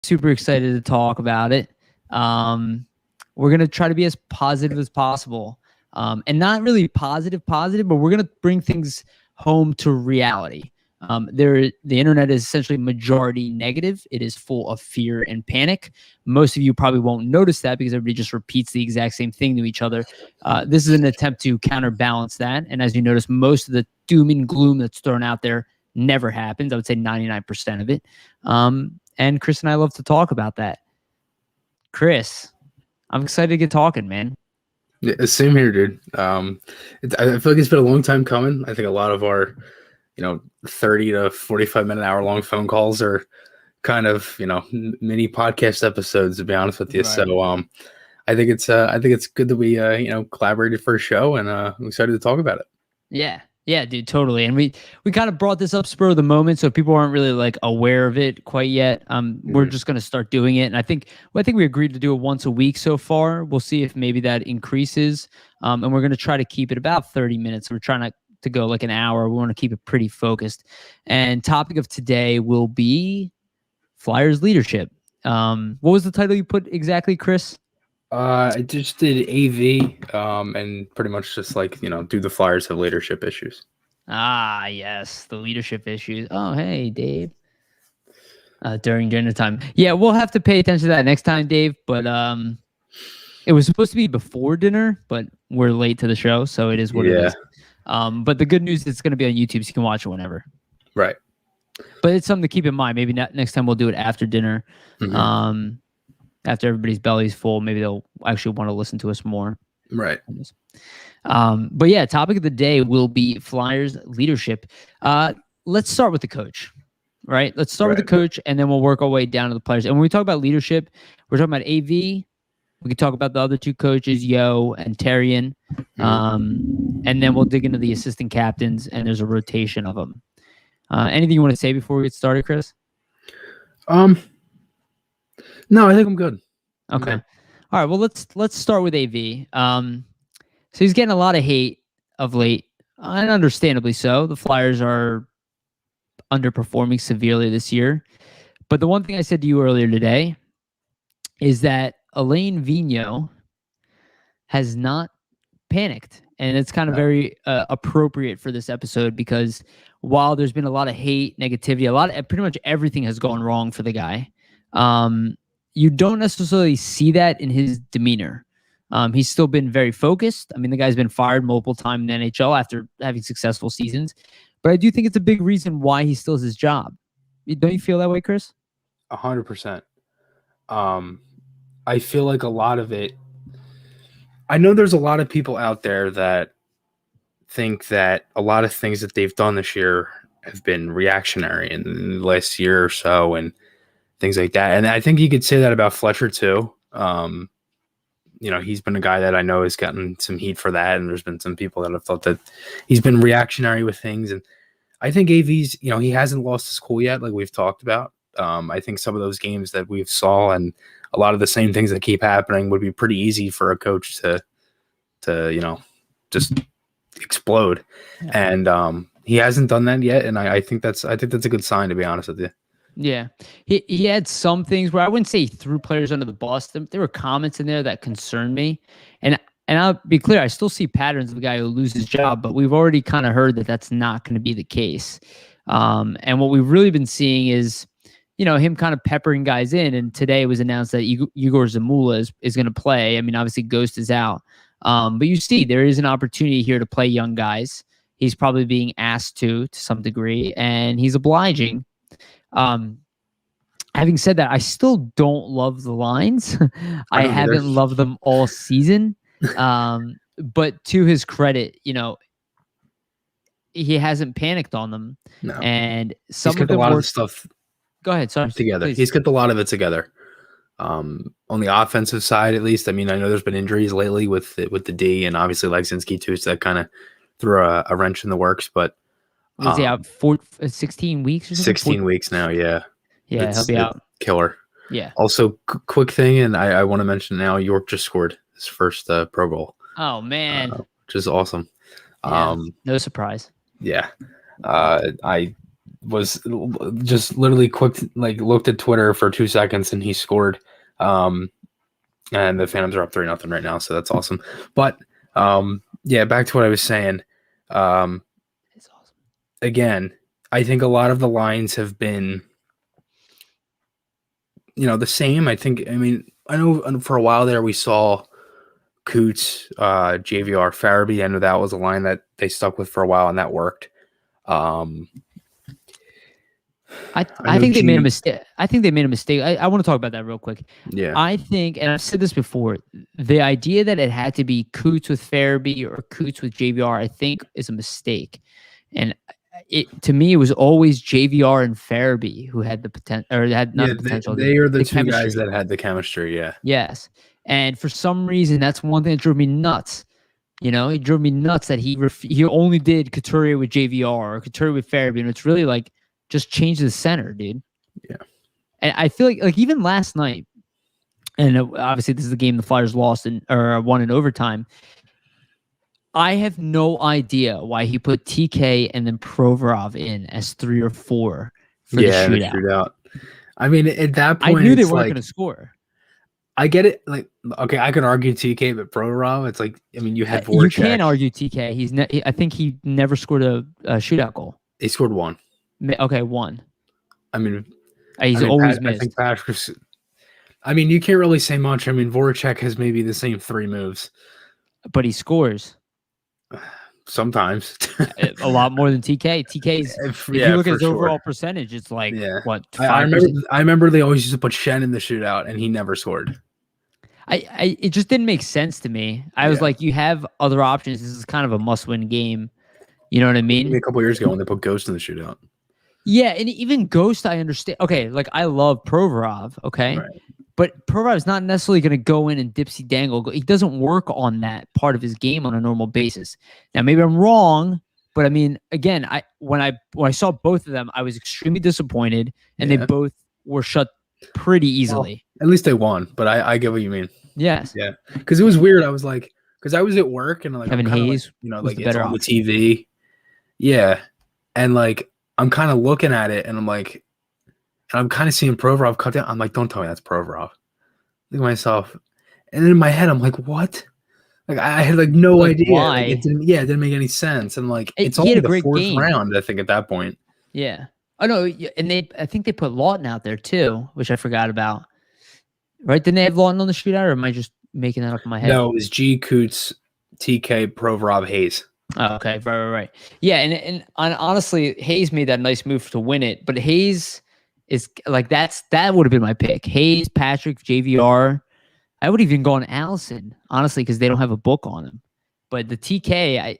super excited to talk about it. We're going to try to be as positive as possible. And not really positive, but we're going to bring things home to reality. The internet is essentially majority negative. It is full of fear and panic. Most of you probably won't notice that because everybody just repeats the exact same thing to each other. This is an attempt to counterbalance that. And as you notice, most of the doom and gloom that's thrown out there never happens. I would say 99% of it. And Chris and I love to talk about that. Chris, I'm excited to get talking, man. Yeah, same here, dude. I feel like it's been a long time coming. I think a lot of our 30 to 45 minute, hour long phone calls are kind of, mini podcast episodes, to be honest with you. Right. So I think it's good that we collaborated for a show, and I'm excited to talk about it. Yeah, dude, totally. And we kind of brought this up spur of the moment, so people aren't really like aware of it quite yet. We're just going to start doing it, and I think we agreed to do it once a week so far. We'll see if maybe that increases, and we're going to try to keep it about 30 minutes. We're trying to go like an hour. We want to keep it pretty focused. And topic of today will be Flyers leadership. What was the title you put exactly, Chris? I just did AV, and pretty much just like, do the Flyers have leadership issues? Ah, yes, the leadership issues. Oh, hey, Dave. During dinner time. Yeah, we'll have to pay attention to that next time, Dave. But it was supposed to be before dinner, but we're late to the show, so it is what it is. But the good news is it's going to be on YouTube, so you can watch it whenever. Right. But it's something to keep in mind. Maybe next time we'll do it after dinner. Mm-hmm. After everybody's belly's full, maybe they'll actually want to listen to us more. Right. But yeah, topic of the day will be Flyers leadership. Let's start with the coach, right? Let's start with the coach, and then we'll work our way down to the players. And when we talk about leadership, we're talking about AV. We can talk about the other two coaches, Yo and Terrian. And then we'll dig into the assistant captains, and there's a rotation of them. Anything you want to say before we get started, Chris? No, I think I'm good. Okay. All right. Well, let's start with AV. So he's getting a lot of hate of late, and understandably so. The Flyers are underperforming severely this year. But the one thing I said to you earlier today is that Alain Vigneault has not panicked. And it's kind of very appropriate for this episode because while there's been a lot of hate, negativity, pretty much everything has gone wrong for the guy. You don't necessarily see that in his demeanor. He's still been very focused. I mean, the guy's been fired multiple times in the NHL after having successful seasons. But I do think it's a big reason why he still has his job. Don't you feel that way, Chris? 100%. I feel like a lot of it, I know there's a lot of people out there that think that a lot of things that they've done this year have been reactionary in the last year or so and things like that. And I think you could say that about Fletcher too. He's been a guy that I know has gotten some heat for that. And there's been some people that have thought that he's been reactionary with things. And I think AV's, he hasn't lost his cool yet, like we've talked about. I think some of those games that we've saw and a lot of the same things that keep happening would be pretty easy for a coach to just explode. Yeah. And he hasn't done that yet. And I think that's a good sign, to be honest with you. Yeah. He had some things where I wouldn't say he threw players under the bus. There were comments in there that concerned me. And I'll be clear, I still see patterns of a guy who loses his job, but we've already kind of heard that that's not going to be the case. And what we've really been seeing is, him kind of peppering guys in. And today it was announced that Igor Zamula is going to play. I mean, obviously Ghost is out. But you see, there is an opportunity here to play young guys. He's probably being asked to some degree, and he's obliging. Having said that, I still don't love the lines. I haven't loved them all season. But to his credit, he hasn't panicked on them. No. And some of them a lot of the stuff. Go ahead. Sorry. Together. Please. He's kept a lot of it together. On the offensive side, at least. I mean, I know there's been injuries lately with the D and obviously Legzinski too, so that kind of threw a wrench in the works. But was he out 16 weeks or something? 16 weeks now, yeah. Yeah, he'll be out. Killer. Yeah. Also, quick thing, and I want to mention now, York just scored his first pro goal. Oh, man. Which is awesome. Yeah, no surprise. Yeah. was just literally quick, like looked at Twitter for 2 seconds and he scored. And the Phantoms are up 3-0 right now, so that's awesome. But yeah, back to what I was saying. It's awesome. Again, I think a lot of the lines have been, the same. I know for a while there we saw Coots, JVR, Farabee. I know that was a line that they stuck with for a while and that worked. I think they made a mistake. I think they made a mistake. I want to talk about that real quick. Yeah. I think, and I've said this before, the idea that it had to be Coots with Farabee or Coots with JVR, I think is a mistake. And to me, it was always JVR and Farabee who had the potential, or had not the potential. They are the two chemistry. guys that had the chemistry. Yeah. Yes. And for some reason, that's one thing that drove me nuts. It drove me nuts that he only did Couturier with JVR or Couturier with Farabee. And it's really like, just change the center, dude. Yeah. And I feel like even last night, and obviously this is the game the Flyers lost or won in overtime. I have no idea why he put TK and then Provorov in as 3 or 4 for the shootout. I mean, at that point, I knew they weren't going to score. I get it. Like, okay, I could argue TK, but Provorov, it's like, I mean, you had Voracek. You can't argue TK. I think he never scored a shootout goal. He scored 1. Okay, 1. I mean, he's always missed. I think Patrick's. I mean, you can't really say much. I mean, Voracek has maybe the same 3 moves, but he scores sometimes a lot more than TK. TK's. If you look at his overall percentage, it's like what? 5%? I remember they always used to put Shen in the shootout, and he never scored. It just didn't make sense to me. I was like, you have other options. This is kind of a must-win game. You know what I mean? A couple years ago when they put Ghost in the shootout. Yeah, and even Ghost, I understand. Okay, like I love Provorov, okay? Right. But Provorov is not necessarily going to go in and dipsy dangle. He doesn't work on that part of his game on a normal basis. Now, maybe I'm wrong, but I mean, again, when I saw both of them, I was extremely disappointed, and they both were shut pretty easily. Well, at least they won, but I get what you mean. Yes. Yeah, because it was weird. I was like, because I was at work and like Kevin Hayes, like it's on the TV. Yeah, and like I'm kind of looking at it, and I'm like, and I'm kind of seeing Provorov cut down. I'm like, don't tell me that's Provorov. Look at myself, and then in my head, I'm like, what? Like I had like no idea. Why? Like, it didn't make any sense. And like it's only the 4th round, I think, at that point. Yeah. Oh no, and I think they put Lawton out there too, which I forgot about. Right? Didn't they have Lawton on the shootout, or am I just making that up in my head? No, it was G, Coots, TK, Provorov, Hayes. Oh, okay, right. Yeah, and honestly, Hayes made that nice move to win it, but Hayes is like that would have been my pick. Hayes, Patrick, JVR. I would even go on Allison, honestly, because they don't have a book on him. But the TK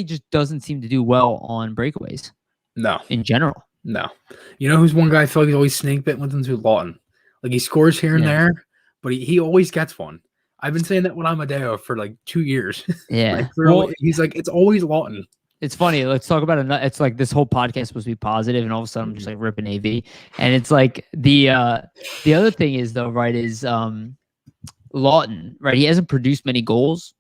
just doesn't seem to do well on breakaways. No, in general, no. You know who's one guy I feel like he's always snake bit with him too? Lawton. Like he scores here and there, but he always gets one. I've been saying that with Amadeo for like 2 years. Yeah. He's like, it's always Lawton. It's funny. Let's talk about it. It's like this whole podcast is supposed to be positive, and all of a sudden I'm just like ripping AV. And it's like the other thing is though, right, is Lawton, right? He hasn't produced many goals.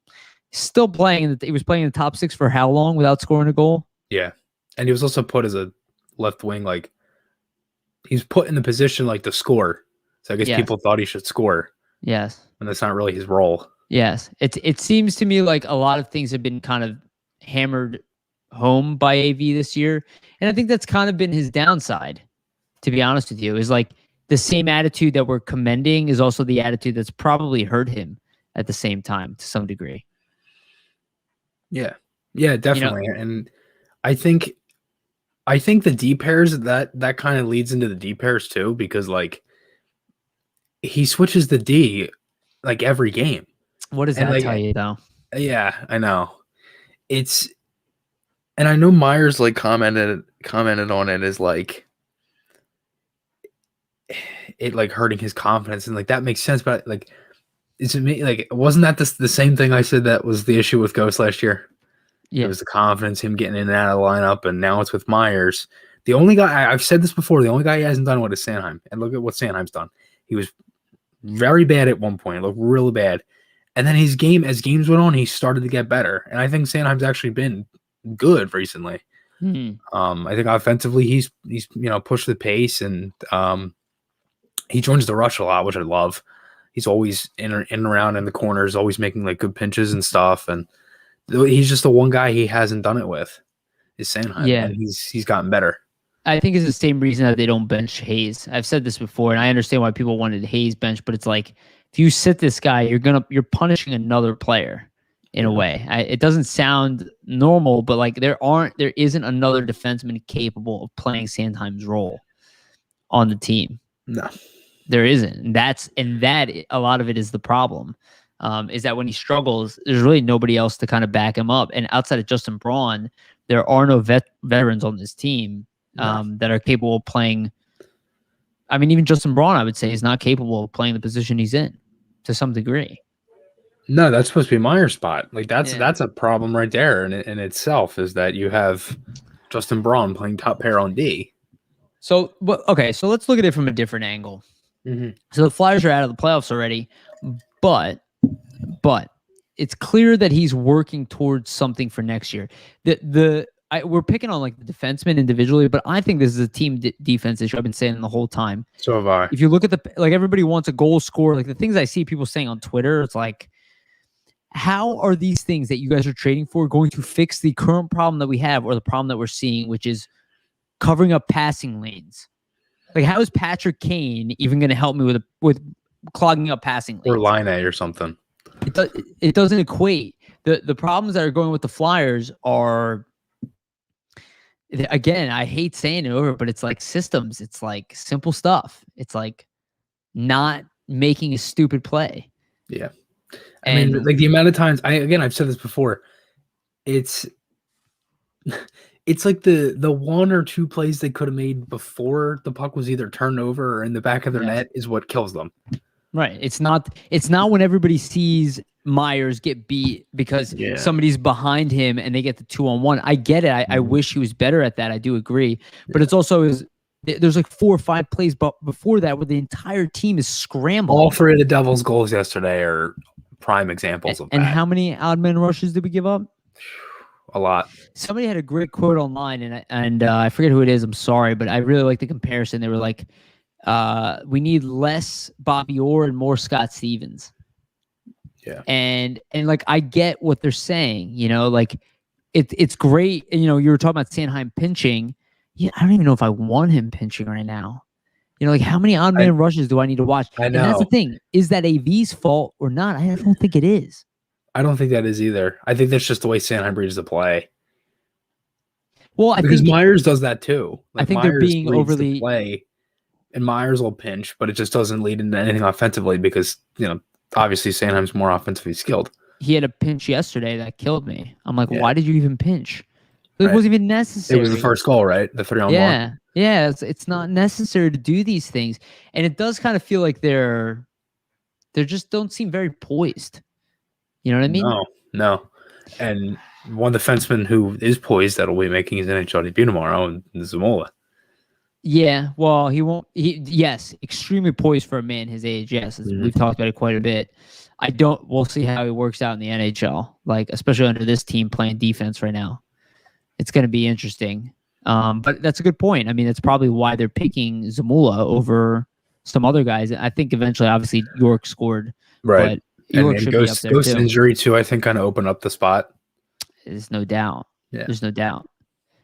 He's still playing he was playing in the top 6 for how long without scoring a goal? Yeah. And he was also put as a left wing, like he's put in the position like to score. So I guess people thought he should score. Yes. And that's not really his role. Yes. It seems to me like a lot of things have been kind of hammered home by AV this year. And I think that's kind of been his downside, to be honest with you, is like the same attitude that we're commending is also the attitude that's probably hurt him at the same time to some degree. Yeah. Yeah, definitely. And I think the D pairs that kind of leads into the D pairs too, because like he switches the D like every game. What does that tell you though? Yeah, I know. And I know Myers like commented on it as like it like hurting his confidence, and like that makes sense, but like it's me like wasn't that the same thing I said that was the issue with Ghost last year? Yeah. It was the confidence, him getting in and out of the lineup, and now it's with Myers. The only guy I've said this before, the only guy he hasn't done what is Sanheim. And look at what Sanheim's done. He was very bad at one point, looked really bad. And then as games went on, he started to get better. And I think Sanheim's actually been good recently. I think offensively he's pushed the pace, and he joins the rush a lot, which I love. He's always in and around in the corners, always making like good pinches and stuff. And he's just the one guy he hasn't done it with is Sanheim, and he's gotten better. I think it's the same reason that they don't bench Hayes. I've said this before, and I understand why people wanted Hayes bench, but it's like if you sit this guy, you're punishing another player in a way. It doesn't sound normal, but like there isn't another defenseman capable of playing Sanheim's role on the team. No. There isn't. And that a lot of it is the problem. Is that when he struggles, there's really nobody else to kind of back him up. And outside of Justin Braun, there are no veterans on this team that are capable of playing. I mean, even Justin Braun, I would say, is not capable of playing the position he's in to some degree. No, that's supposed to be Maher's spot. Like that's a problem right there in itself, is that you have Justin Braun playing top pair on D. So let's look at it from a different angle. Mm-hmm. So the Flyers are out of the playoffs already, but it's clear that he's working towards something for next year. We're picking on like the defensemen individually, but I think this is a team defense issue. I've been saying the whole time. So have I. If you look at everybody wants a goal scorer. Like the things I see people saying on Twitter, it's like, how are these things that you guys are trading for going to fix the current problem that we have, or the problem that we're seeing, which is covering up passing lanes? Like, how is Patrick Kane even going to help me with clogging up passing lanes? Or Line A or something. It doesn't equate. The problems that are going with the Flyers are, again, I hate saying it over, but it's like systems. It's like simple stuff. It's like not making a stupid play. Yeah. I mean, like the amount of times I've said this before, it's like the one or two plays they could have made before the puck was either turned over or in the back of their net is what kills them. Right. It's not when everybody sees Myers get beat because somebody's behind him and they get the 2-on-1. I get it. I wish he was better at that. I do agree. But it's also there's like 4 or 5 plays before that where the entire team is scrambling. All 3 of the Devils' goals yesterday are prime examples of that. And how many odd man rushes did we give up? A lot. Somebody had a great quote online, and I forget who it is. I'm sorry, but I really like the comparison. They were like, "We need less Bobby Orr and more Scott Stevens." Yeah, and like I get what they're saying. Like it's great. And, you were talking about Sanheim pinching. Yeah, I don't even know if I want him pinching right now. Like how many odd man rushes do I need to watch? I know. And that's the thing. Is that AV's fault or not? I don't think it is. I don't think that is either. I think that's just the way Sanheim reads the play. Well, because Myers does that too. Like I think Myers they're being overly the play, and Myers will pinch, but it just doesn't lead into anything offensively because obviously Sanheim's more offensively skilled. He had a pinch yesterday that killed me. I'm like, why did you even pinch? It wasn't even necessary. It was the first goal, right? The 3-on-1. Yeah. It's not necessary to do these things, and it does kind of feel like they're just don't seem very poised. You know what I mean? No. And one defenseman who is poised that'll be making his NHL debut tomorrow, and Zamula. Yeah, well, he won't. Yes, extremely poised for a man his age. Yes, we've talked about it quite a bit. We'll see how he works out in the NHL, like especially under this team playing defense right now. It's going to be interesting. But that's a good point. I mean, that's probably why they're picking Zamula over some other guys. I think eventually, obviously, York scored, right? York should be up there Ghost too. Injury too, I think, kind of opened up the spot. There's no doubt. Yeah. There's no doubt.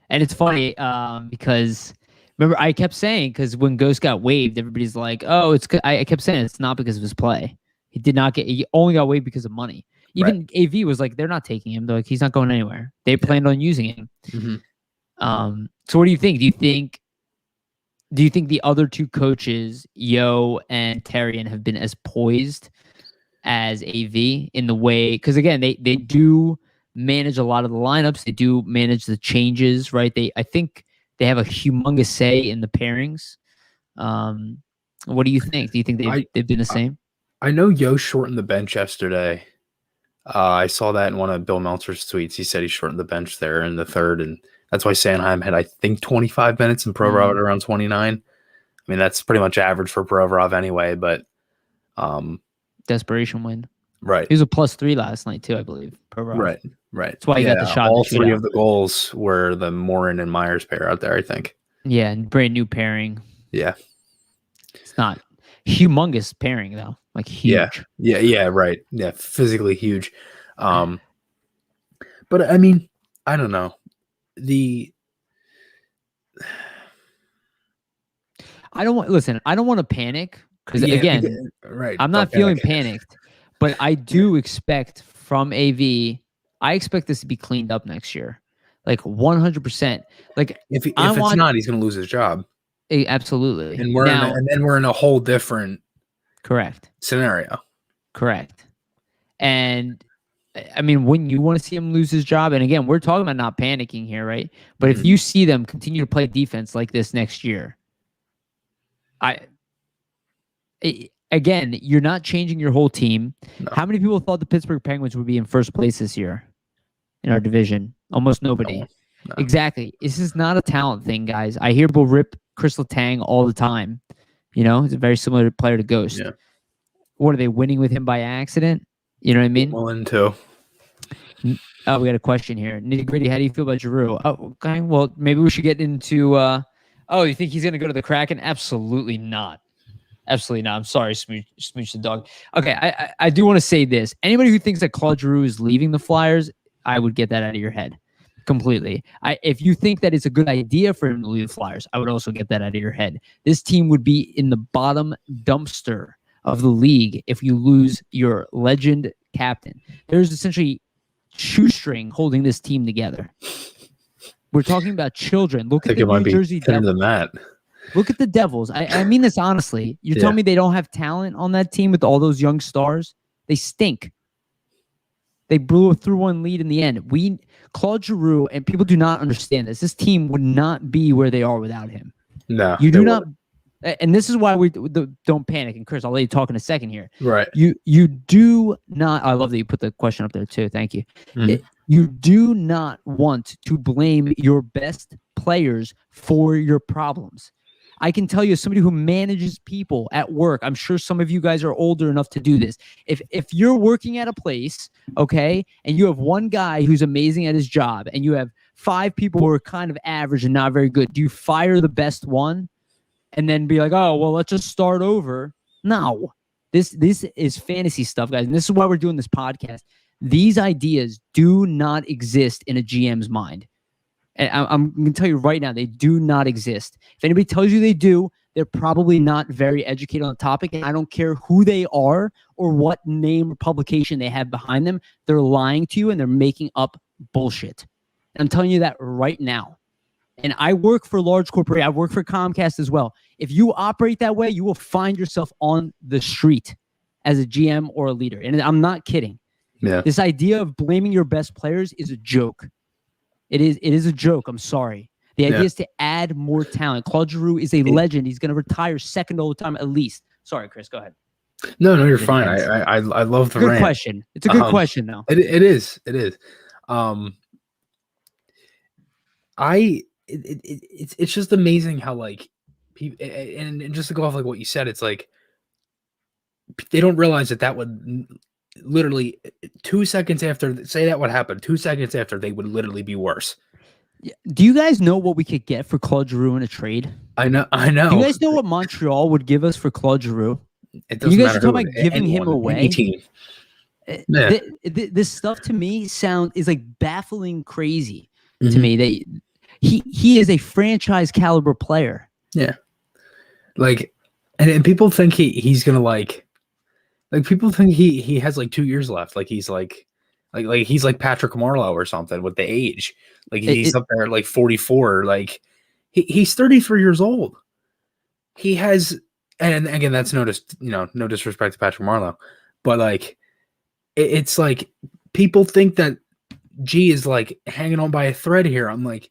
And it's funny because remember I kept saying, because when Ghost got waived, everybody's like, oh, I kept saying it's not because of his play. He only got waived because of money. Even AV was like, they're not taking him. They're like, he's not going anywhere. They planned on using him. Mm-hmm. So what do you think? Do you think the other two coaches, Yo and Terrian, have been as poised as AV in the way? Because again, they do manage a lot of the lineups. They do manage the changes, right? I think they have a humongous say in the pairings. What do you think? Do you think they've been the same? I know Yo shortened the bench yesterday. I saw that in one of Bill Meltzer's tweets. He said he shortened the bench there in the third, and that's why Sanheim had, I think, 25 minutes and Provorov at around 29. I mean, that's pretty much average for Provorov anyway, but desperation win. Right. He was a +3 last night too, I believe. per row. Right. That's why he got the shot. All in the three shootout. of the goals were the Morin and Myers pair out there, I think. Yeah, and brand new pairing. Yeah. It's not humongous pairing though, like huge. Yeah, right. Yeah, physically huge. But I mean, I don't know. I don't want to panic because Yeah, again, right. I'm not feeling panicked, but I do expect from AV, I expect this to be cleaned up next year, like 100%. Like if it's not, he's going to lose his job. Absolutely. And then we're in a whole different scenario. Correct. And I mean, wouldn't you want to see him lose his job? And again, we're talking about not panicking here, right? But if you see them continue to play defense like this next year, again, you're not changing your whole team. No. How many people thought the Pittsburgh Penguins would be in first place this year in our division? Almost nobody. No. Exactly. This is not a talent thing, guys. I hear people rip Chris Letang all the time. You know, he's a very similar player to Ghost. Yeah. What are they winning with him by accident? You know what I mean? 1-2. Oh, we got a question here. Nitty Gritty, how do you feel about Giroux? Oh, okay. Well, maybe we should get into. You think he's going to go to the Kraken? Absolutely not. Absolutely not. I'm sorry, Smooch the dog. Okay, I do want to say this. Anybody who thinks that Claude Giroux is leaving the Flyers, I would get that out of your head completely. If you think that it's a good idea for him to leave the Flyers, I would also get that out of your head. This team would be in the bottom dumpster of the league if you lose your legend captain. There's essentially shoestring holding this team together. We're talking about children. Look at the New Jersey Devils. Look at the Devils. I mean this honestly. You're telling me they don't have talent on that team with all those young stars? They stink. They blew a 3-1 lead in the end. Claude Giroux, and people do not understand this. This team would not be where they are without him. No, you do not. And this is why we don't panic. And Chris, I'll let you talk in a second here. Right. You do not. I love that you put the question up there too. Thank you. You do not want to blame your best players for your problems. I can tell you, as somebody who manages people at work, I'm sure some of you guys are older enough to do this. If you're working at a place, okay, and you have one guy who's amazing at his job, and you have 5 people who are kind of average and not very good, do you fire the best one and then be like, oh, well, let's just start over? No. This is fantasy stuff, guys, and this is why we're doing this podcast. These ideas do not exist in a GM's mind. And I'm going to tell you right now, they do not exist. If anybody tells you they do, they're probably not very educated on the topic, and I don't care who they are or what name or publication they have behind them. They're lying to you, and they're making up bullshit. And I'm telling you that right now. And I work for large corporations. I work for Comcast as well. If you operate that way, you will find yourself on the street as a GM or a leader. And I'm not kidding. Yeah. This idea of blaming your best players is a joke. It is a joke. I'm sorry. The idea is to add more talent. Claude Giroux is a legend. He's going to retire second all the time at least. Sorry, Chris. Go ahead. No, you're fine. I love the good question. It's a good question, though. It is. It's just amazing how like people, and just to go off like what you said, it's like they don't realize that would literally 2 seconds after, say that would happen, 2 seconds after, they would literally be worse. Do you guys know what we could get for Claude Giroux in a trade? I know. Do you guys know what Montreal would give us for Claude Giroux? It doesn't you guys matter are talking about giving him away. Any team. This stuff to me is like baffling crazy to me. That he is a franchise caliber player. Yeah, like, and people think he's gonna like people think he has like 2 years left. Like he's like he's like Patrick Marleau or something with the age. Like he's up there at like 44. Like he's 33 years old. He has, and again, that's no disrespect to Patrick Marleau, but like it's like people think that G is like hanging on by a thread here. I'm like,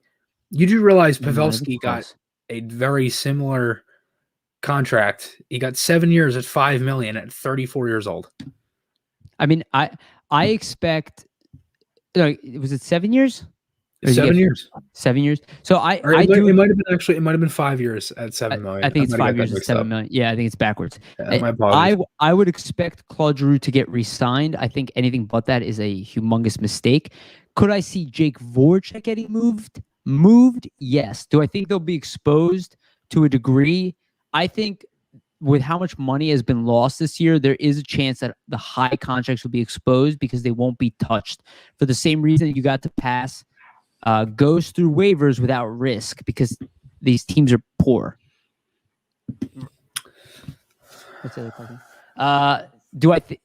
you do realize Pavelski got a very similar contract. He got 7 years at $5 million at 34 years old. I mean, I expect. Was it 7 years? Or did he 7 get years. 7 years? So Or I do. it might have been actually. It might have been 5 years at 7 million. I think it's might have 5 got years that at mixed 7 up. million. Yeah, I think it's backwards. My apologies. I would expect Claude Giroux to get re-signed. I think anything but that is a humongous mistake. Could I see Jake Voracek getting moved? Moved, yes. Do I think they'll be exposed to a degree? I think with how much money has been lost this year, there is a chance that the high contracts will be exposed because they won't be touched. For the same reason you got to pass goes through waivers without risk because these teams are poor. What's the other question?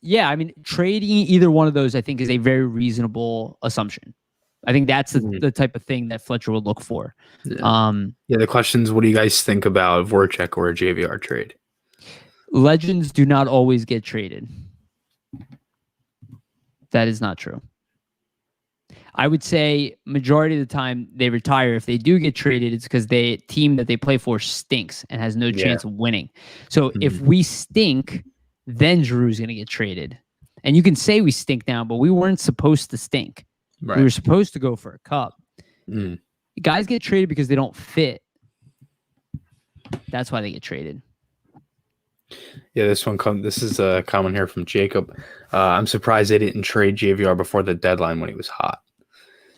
Yeah, I mean, trading either one of those, I think, is a very reasonable assumption. I think that's the type of thing that Fletcher would look for. Yeah. The question is, what do you guys think about Voracek or a JVR trade? Legends do not always get traded. That is not true. I would say majority of the time they retire. If they do get traded, it's because the team that they play for stinks and has no chance of winning. So if we stink, then Giroux's going to get traded. And you can say we stink now, but we weren't supposed to stink. Right. We were supposed to go for a cup. Guys get traded because they don't fit. That's why they get traded. Yeah, this is a comment here from Jacob. I'm surprised they didn't trade JVR before the deadline when he was hot.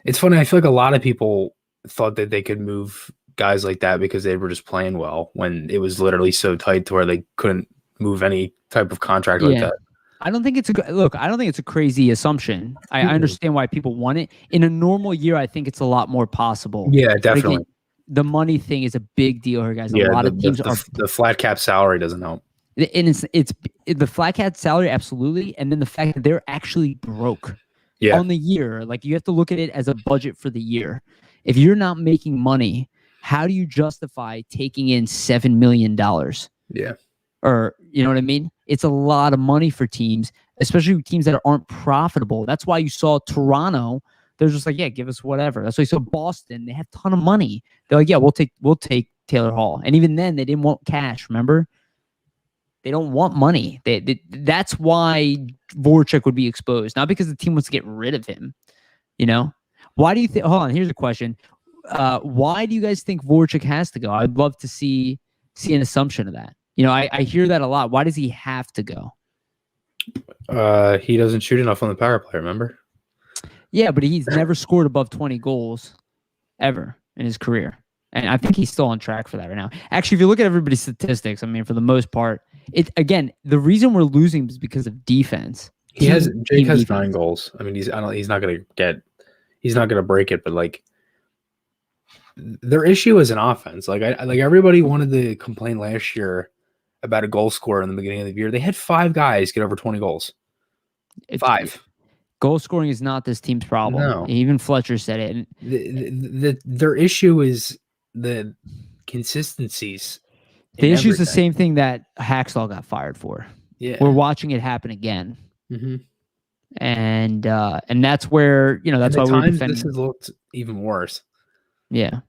It's funny. I feel like a lot of people thought that they could move guys like that because they were just playing well when it was literally so tight to where they couldn't move any type of contract like that. I don't think it's a crazy assumption. I understand why people want it. In a normal year, I think it's a lot more possible. Yeah, definitely. Again, the money thing is a big deal here, guys. A lot of teams the flat cap salary doesn't help. And it's the flat cap salary, absolutely, and then the fact that they're actually broke on the year. Like, you have to look at it as a budget for the year. If you're not making money, how do you justify taking in $7 million? Yeah. Or, you know what I mean? It's a lot of money for teams, especially teams that aren't profitable. That's why you saw Toronto. They're just like, yeah, give us whatever. That's why you saw Boston. They have a ton of money. They're like, yeah, we'll take Taylor Hall. And even then, they didn't want cash. Remember? They don't want money. That's why Voracek would be exposed, not because the team wants to get rid of him. You know, why do you think? Hold on, here's a question. Why do you guys think Voracek has to go? I'd love to see an assumption of that. You know, I hear that a lot. Why does he have to go? He doesn't shoot enough on the power play. Remember? Yeah, but he's never scored above 20 goals ever in his career. And I think he's still on track for that right now. Actually, if you look at everybody's statistics, I mean, for the most part, the reason we're losing is because of defense. Jake has defense. 9 goals. I mean, he's not gonna break it, but like their issue is an offense. Like everybody wanted to complain last year about a goal scorer in the beginning of the year. They had 5 guys get over 20 goals. 5. Goal scoring is not this team's problem. No. Even Fletcher said it. And their issue is the consistencies. The issue is the same thing that Hacksaw got fired for. Yeah, we're watching it happen again. And that's where, you know, that's why we're defending. This has looked even worse. Yeah.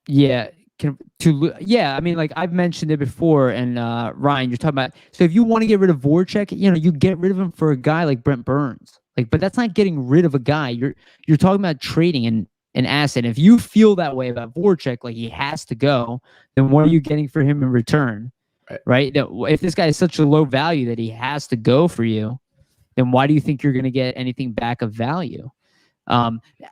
Yeah. I mean, like I've mentioned it before, and Ryan, you're talking about. So if you want to get rid of Voracek, you know, you get rid of him for a guy like Brent Burns. Like, but that's not getting rid of a guy. You're talking about trading an asset. If you feel that way about Voracek, like he has to go, then what are you getting for him in return? Right? If this guy is such a low value that he has to go for you, then why do you think you're going to get anything back of value?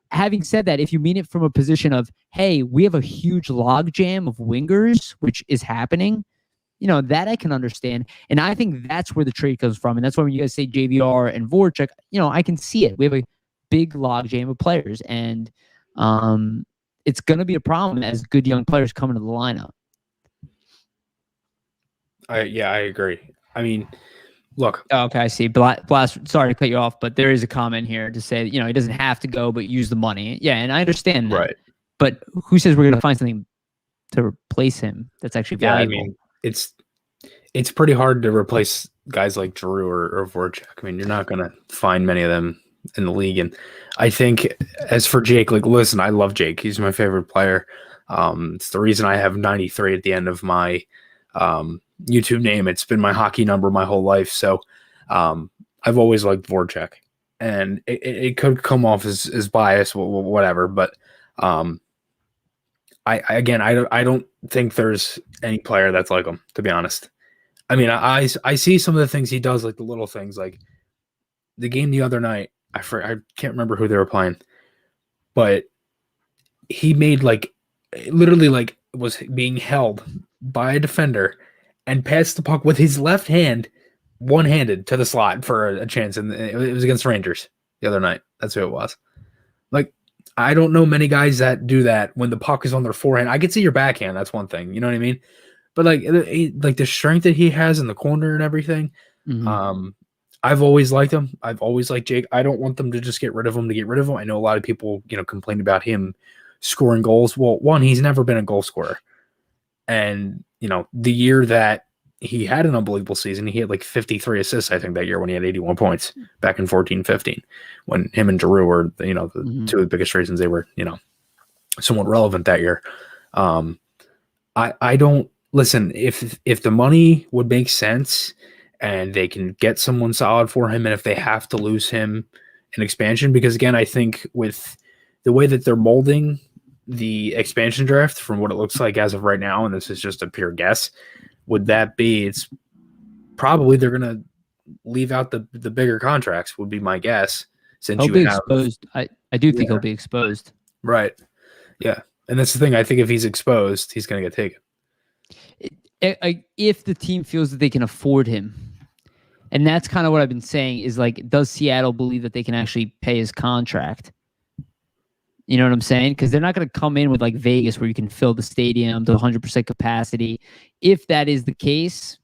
Having said that, if you mean it from a position of, hey, we have a huge logjam of wingers, which is happening, you know, that I can understand. And I think that's where the trade comes from. And that's why when you guys say JVR and Voracek, you know, I can see it. We have a big logjam of players, and it's going to be a problem as good young players come into the lineup. I agree. I mean, look. Okay, I see. Blast, sorry to cut you off, but there is a comment here to say, you know, he doesn't have to go, but use the money. Yeah, and I understand that. Right. But who says we're going to find something to replace him that's actually valuable? I mean, it's pretty hard to replace guys like Giroux or Voracek. I mean, you're not going to find many of them in the league. And I think as for Jake, like, listen, I love Jake. He's my favorite player. It's the reason I have 93 at the end of my YouTube name. It's been my hockey number my whole life. So I've always liked Voracek. and it could come off as bias, whatever. But I don't think there's any player that's like him, to be honest. I mean, I see some of the things he does, like the little things, like the game the other night. I can't remember who they were playing, but he made literally was being held by a defender and passed the puck with his left hand, one-handed to the slot for a chance, and it was against Rangers the other night. That's who it was. Like, I don't know many guys that do that when the puck is on their forehand. I could see your backhand. That's one thing. You know what I mean? But like the strength that he has in the corner and everything, I've always liked him. I've always liked Jake. I don't want them to just get rid of him to get rid of him. I know a lot of people, complain about him scoring goals. Well, one, he's never been a goal scorer. And, the year that he had an unbelievable season, he had 53 assists, I think, that year when he had 81 points back in 14-15, when him and Giroux were, the two of the biggest reasons they were, somewhat relevant that year. I don't listen, if the money would make sense and they can get someone solid for him, and if they have to lose him in expansion, because again, I think with the way that they're molding the expansion draft from what it looks like as of right now, and this is just a pure guess, would that be, it's probably they're going to leave out the bigger contracts, would be my guess. Since he'll be exposed. I do think he'll be exposed. Right. Yeah. And that's the thing. I think if he's exposed, he's going to get taken. If the team feels that they can afford him. And that's kind of what I've been saying is does Seattle believe that they can actually pay his contract? You know what I'm saying? Because they're not going to come in with Vegas where you can fill the stadium to 100% capacity. If that is the case,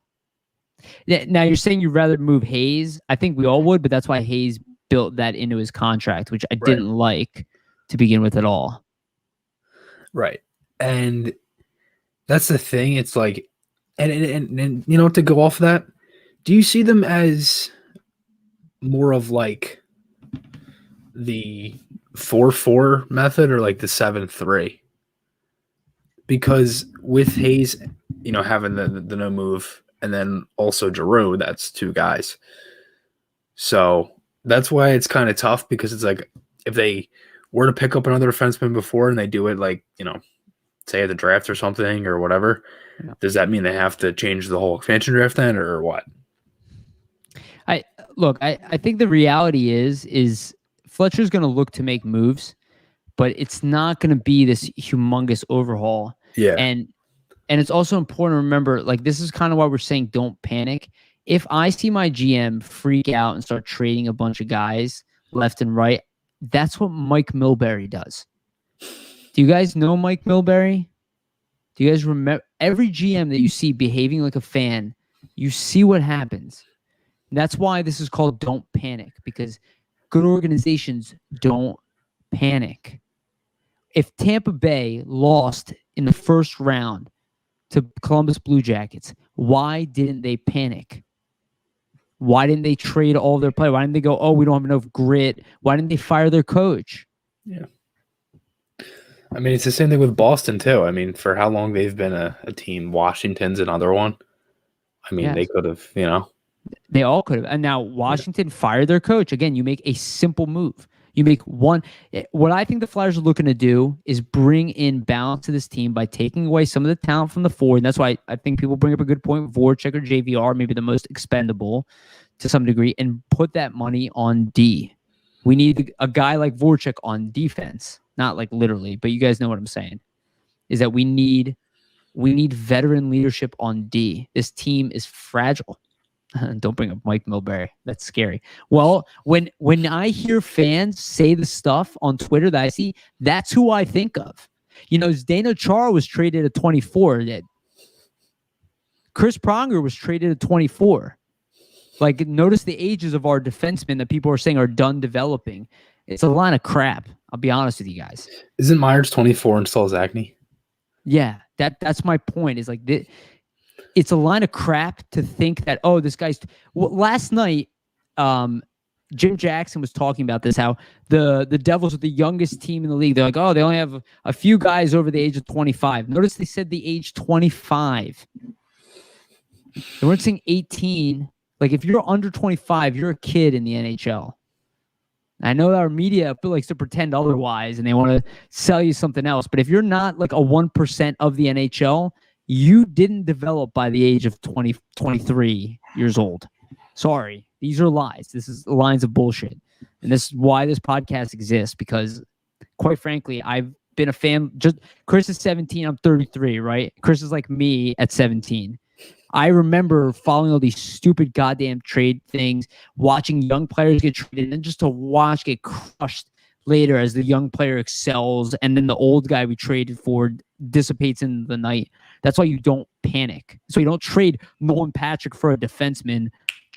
now you're saying you'd rather move Hayes. I think we all would, but that's why Hayes built that into his contract, which I didn't like to begin with at all. Right. And that's the thing. It's and to go off of that, do you see them as more of the 4-4 method or the 7-3? Because with Hayes, having the no move, and then also Giroux, that's two guys. So that's why it's kind of tough, because it's if they were to pick up another defenseman before and they do it say at the draft or something or whatever, does that mean they have to change the whole expansion draft then, or what? I think the reality is Fletcher's going to look to make moves, but it's not going to be this humongous overhaul. Yeah. And it's also important to remember, this is kind of why we're saying don't panic. If I see my GM freak out and start trading a bunch of guys left and right, that's what Mike Milbury does. Do you guys know Mike Milbury? Do you guys remember every GM that you see behaving like a fan, you see what happens. And that's why this is called don't panic, because good organizations don't panic. If Tampa Bay lost in the first round to Columbus Blue Jackets, why didn't they panic? Why didn't they trade all their players? Why didn't they go, oh, we don't have enough grit? Why didn't they fire their coach? Yeah. I mean, it's the same thing with Boston, too. I mean, for how long they've been a team. Washington's another one. I mean, they could have, They all could have. And now Washington fired their coach. Again, you make a simple move. You make one. What I think the Flyers are looking to do is bring in balance to this team by taking away some of the talent from the forward. And that's why I think people bring up a good point. Voracek or JVR, maybe the most expendable to some degree, and put that money on D. We need a guy like Voracek on defense. Not literally, but you guys know what I'm saying. Is that we need veteran leadership on D. This team is fragile. Don't bring up Mike Milbury. That's scary. Well, when I hear fans say the stuff on Twitter that I see, that's who I think of. Zdeno Chara was traded at 24. Chris Pronger was traded at 24. Notice the ages of our defensemen that people are saying are done developing. It's a line of crap. I'll be honest with you guys. Isn't Myers 24 and still has acne? Yeah, that's my point. Is it's a line of crap to think that, oh, this guy's... Well, last night, Jim Jackson was talking about this, how the Devils are the youngest team in the league. They're like, oh, they only have a few guys over the age of 25. Notice they said the age 25. They weren't saying 18. If you're under 25, you're a kid in the NHL. I know our media likes to pretend otherwise and they want to sell you something else. But if you're not like a 1% of the NHL, you didn't develop by the age of 20, 23 years old. Sorry. These are lies. This is lines of bullshit. And this is why this podcast exists, because quite frankly, I've been a fan. Just Chris is 17. I'm 33, right? Chris is like me at 17. I remember following all these stupid goddamn trade things, watching young players get traded, and just to watch get crushed later as the young player excels, and then the old guy we traded for dissipates in the night. That's why you don't panic. So you don't trade Nolan Patrick for a defenseman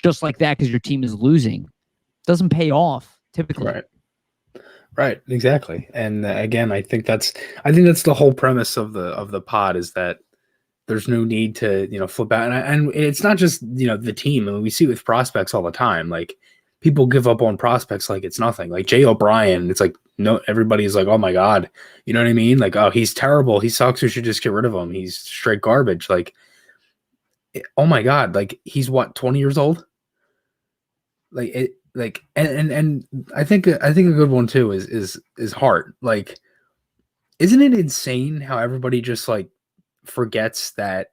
just like that because your team is losing. It doesn't pay off typically. Right, exactly. And again, I think that's the whole premise of the pod, is that there's no need to, flip out. And it's not just, the team. I mean, we see it with prospects all the time. Like, people give up on prospects like it's nothing. Like Jay O'Brien, it's like, no, everybody's like, oh my God. You know what I mean? Like, oh, he's terrible. He sucks. We should just get rid of him. He's straight garbage. Like, oh my God. Like, he's what, 20 years old? Like, it, like, and I think a good one too is Hart. Like, isn't it insane how everybody just like forgets that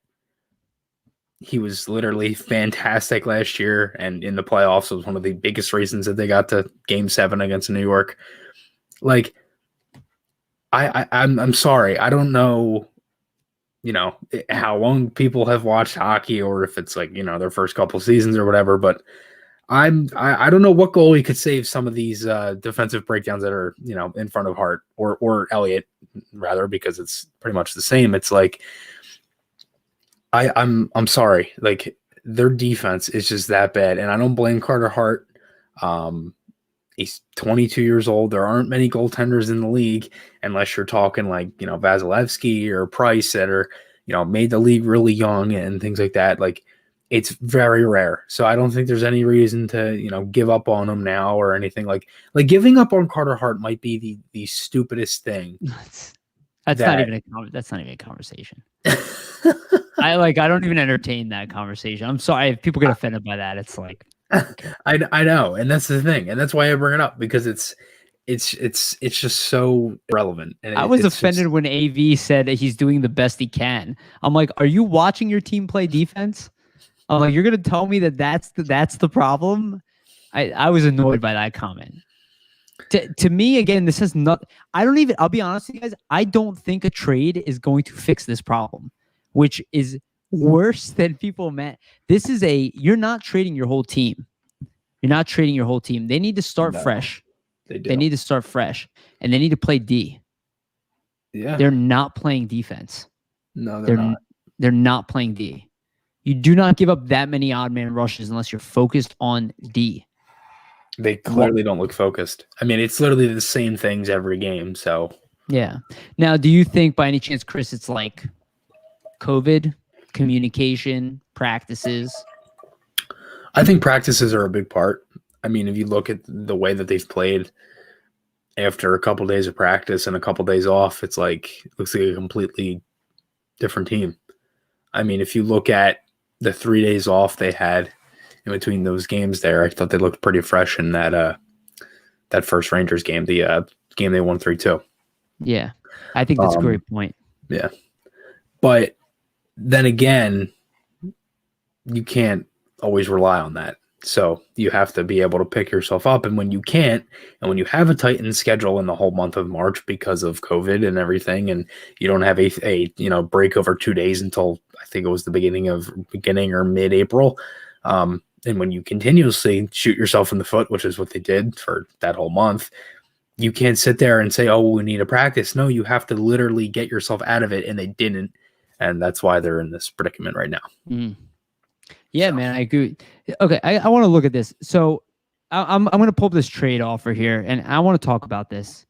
he was literally fantastic last year, and in the playoffs was one of the biggest reasons that they got to Game 7 against New York. Like, I'm sorry, I don't know, how long people have watched hockey, or if it's like their first couple seasons or whatever, but I don't know what goalie could save some of these defensive breakdowns that are in front of Hart or Elliott, rather, because it's pretty much the same. It's like, I'm sorry, like, their defense is just that bad, and I don't blame Carter Hart. He's 22 years old. There aren't many goaltenders in the league, unless you're talking like Vasilevsky or Price, that are made the league really young and things like that. Like, it's very rare. So I don't think there's any reason to give up on him now or anything. Like giving up on Carter Hart might be the stupidest thing. That's not even a conversation. I don't even entertain that conversation. I'm sorry if people get offended by that. It's like, I know, and that's the thing, and that's why I bring it up, because it's just so relevant. And I was offended when AV said that he's doing the best he can. I'm like, are you watching your team play defense? I'm like, you're gonna tell me that's the problem? I was annoyed by that comment. To me, again, this has not. I'll be honest with you guys. I don't think a trade is going to fix this problem, which is worse than people meant. You're not trading your whole team. You're not trading your whole team. They need to start fresh. They need to start fresh, and they need to play D. Yeah, they're not playing defense. No, they're not. They're not playing D. You do not give up that many odd man rushes unless you're focused on D. They clearly don't look focused. I mean, it's literally the same things every game. So yeah. Now, do you think by any chance, Chris, it's like COVID, communication, practices? I think practices are a big part. I mean, if you look at the way that they've played after a couple of days of practice and a couple of days off, it looks like a completely different team. I mean, if you look at the 3 days off they had in between those games there, I thought they looked pretty fresh in that first Rangers game, the game they won 3-2. Yeah, I think that's a great point. Yeah. But then again, you can't always rely on that. So you have to be able to pick yourself up. And when you can't, and when you have a tightened schedule in the whole month of March because of COVID and everything, and you don't have a break over 2 days until I think it was the beginning or mid-April, and when you continuously shoot yourself in the foot, which is what they did for that whole month, you can't sit there and say, oh, we need a practice. No, you have to literally get yourself out of it, and they didn't. And that's why they're in this predicament right now. Mm. Yeah, man, I agree. Okay, I want to look at this. So I'm going to pull up this trade offer here, and I want to talk about this.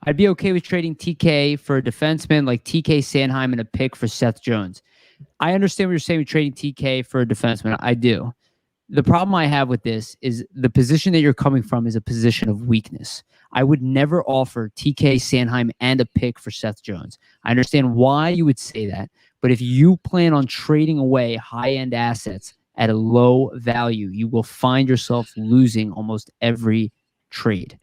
I'd be okay with trading TK for a defenseman like TK Sanheim and a pick for Seth Jones. I understand what you're saying with trading TK for a defenseman. I do. The problem I have with this is the position that you're coming from is a position of weakness. I would never offer TK Sanheim and a pick for Seth Jones. I understand why you would say that, but if you plan on trading away high-end assets at a low value, you will find yourself losing almost every trade.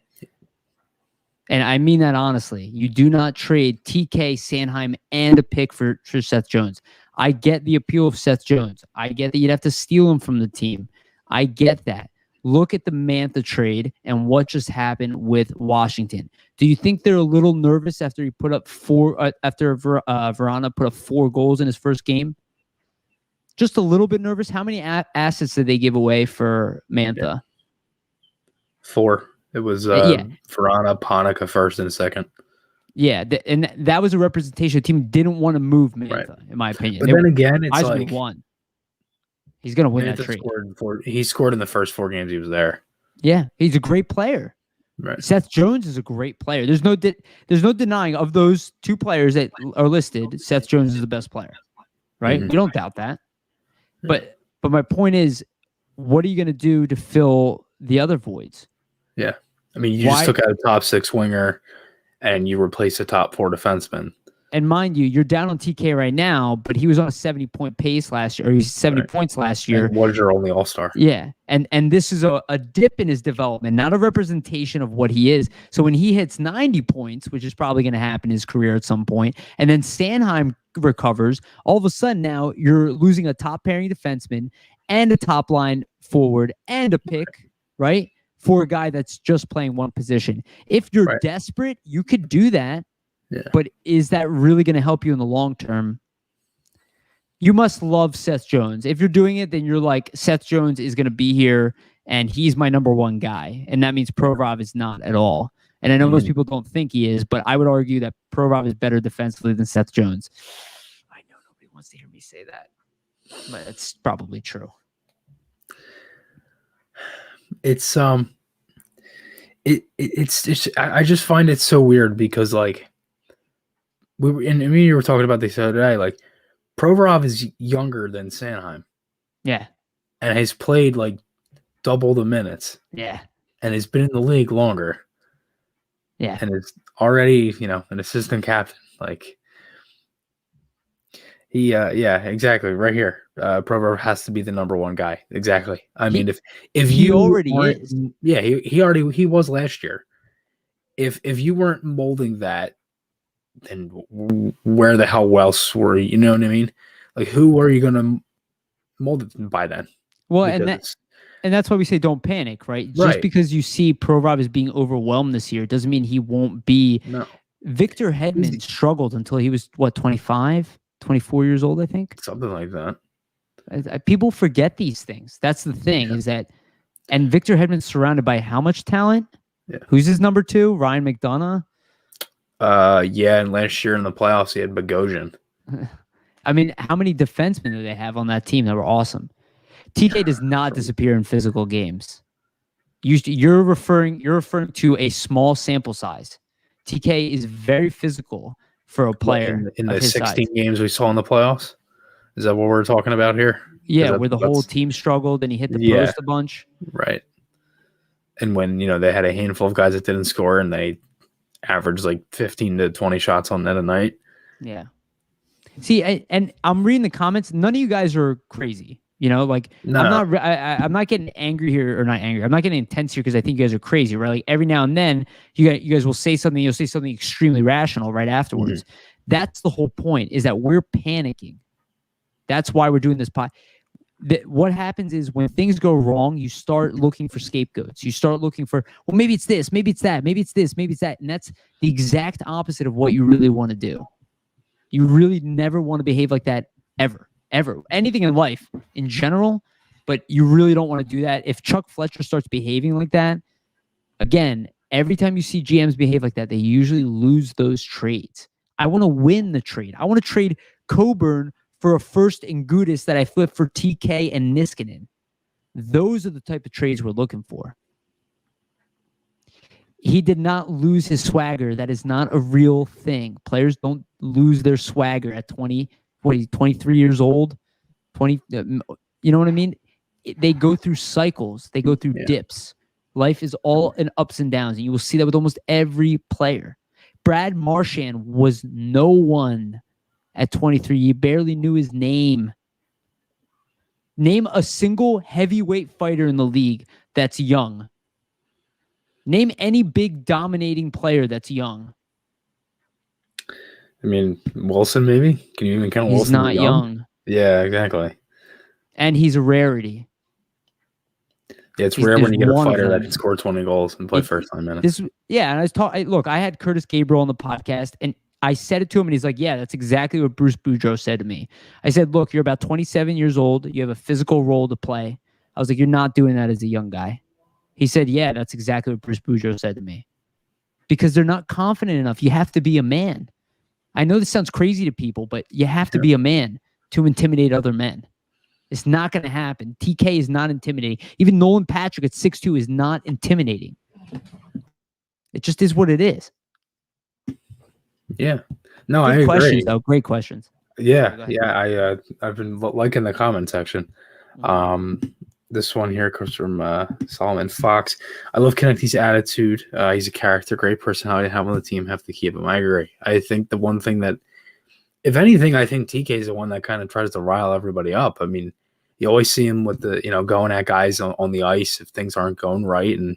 and I mean that honestly, you do not trade TK, Sanheim, and a pick for Seth Jones. I get the appeal of Seth Jones. I get that you'd have to steal him from the team. I get that. Look at the Mantha trade and what just happened with Washington. Do you think they're a little nervous after he put up Verana put up 4 goals in his first game? Just a little bit nervous. How many assets did they give away for Mantha? Yeah. 4. It was Verana, Panica first and second. Yeah, and that was a representation. The team didn't want to move Mantha, in my opinion. But then again, it's like won. He's going to win Mantha that trade. He scored in the first 4 games he was there. Yeah, he's a great player. Right. Seth Jones is a great player. There's no denying of those 2 players that are listed. Seth Jones is the best player, right? We don't doubt that. But my point is, what are you going to do to fill the other voids? Yeah, I mean, you just took out a top 6 winger, and you replace a top 4 defenseman. And mind you, you're down on TK right now, but he was on a 70-point pace last year, or he's 70 points last year. And was your only all-star. Yeah, and this is a dip in his development, not a representation of what he is. So when he hits 90 points, which is probably going to happen in his career at some point, and then Sanheim recovers, all of a sudden now you're losing a top-pairing defenseman and a top-line forward and a pick, right, for a guy that's just playing one position. If you're desperate, you could do that. Yeah. But is that really going to help you in the long term? You must love Seth Jones. If you're doing it, then you're like, Seth Jones is going to be here, and he's my number 1 guy. And that means Provorov is not at all. And I know most people don't think he is, but I would argue that Provorov is better defensively than Seth Jones. I know nobody wants to hear me say that, but it's probably true. It's I just find it so weird because like we were talking about this the other day, like Provorov is younger than Sanheim. Yeah. And has played like double the minutes. Yeah. And has been in the league longer. Yeah. And is already, an assistant captain. Like he exactly. Right here. Provorov has to be the number 1 guy. Exactly. I mean, if he you already is. Yeah, he was last year. If you weren't molding that, then where the hell else were you? You know what I mean? Like, who are you going to mold it by then? Well, and that's why we say don't panic, right? Just because you see Provorov as being overwhelmed this year doesn't mean he won't be. No. Victor Hedman struggled until he was, 25, 24 years old, I think? Something like that. People forget these things. That's the thing, is that, and Victor Hedman's surrounded by how much talent? Yeah. Who's his number 2? Ryan McDonough? And last year in the playoffs, he had Bogosian. I mean, how many defensemen do they have on that team that were awesome? TK does not disappear in physical games. You're referring to a small sample size. TK is very physical for a player in the 16 size. games we saw in the playoffs. Is that what we're talking about here? Yeah, where the whole team struggled and he hit the post a bunch. Right. And when they had a handful of guys that didn't score and they averaged like 15 to 20 shots on net a night. Yeah. See, and I'm reading the comments. None of you guys are crazy. Like no. I'm not getting angry here, or not angry. I'm not getting intense here because I think you guys are crazy, right? Like every now and then you guys will say something. You'll say something extremely rational right afterwards. Mm-hmm. That's the whole point, is that we're panicking. That's why we're doing this pod. What happens is when things go wrong, you start looking for scapegoats. You start looking for, well, maybe it's this, maybe it's that, maybe it's this, maybe it's that. And that's the exact opposite of what you really want to do. You really never want to behave like that ever. Anything in life in general, but you really don't want to do that. If Chuck Fletcher starts behaving like that, again, every time you see GMs behave like that, they usually lose those trades. I want to win the trade. I want to trade Coburn for a first and Gudis that I flip for TK and Niskanen. Those are the type of trades we're looking for. He did not lose his swagger. That is not a real thing. Players don't lose their swagger at 23 years old, 20, you know what I mean? They go through cycles. They go through dips. Life is all in ups and downs, and you will see that with almost every player. Brad Marchand was no one at 23. You barely knew his name. Name a single heavyweight fighter in the league that's young. Name any big dominating player that's young. I mean, Wilson, maybe? Can you even count He's Wilson? not young. Yeah, exactly. And he's a rarity. Yeah, it's rare when you get a fighter that can them. score 20 goals and play first 9 minutes. And look, I had Curtis Gabriel on the podcast, and I said it to him, and he's like, yeah, that's exactly what Bruce Boudreau said to me. I said, look, you're about 27 years old. You have a physical role to play. I was like, you're not doing that as a young guy. He said, yeah, that's exactly what Bruce Boudreau said to me. Because they're not confident enough. You have to be a man. I know this sounds crazy to people, but you have to be a man to intimidate other men. It's not going to happen. TK is not intimidating. Even Nolan Patrick at 6'2" is not intimidating. It just is what it is. Yeah. No, Good I questions, agree. though. Great questions. Yeah. I've been liking the comment section. This one here comes from Solomon Fox. I love Kennedy's attitude. He's a character, great personality to have on the team. Have to keep him. I agree. I think the one thing that, if anything, I think TK is the one that kind of tries to rile everybody up. I mean, you always see him with the, going at guys on the ice if things aren't going right. And,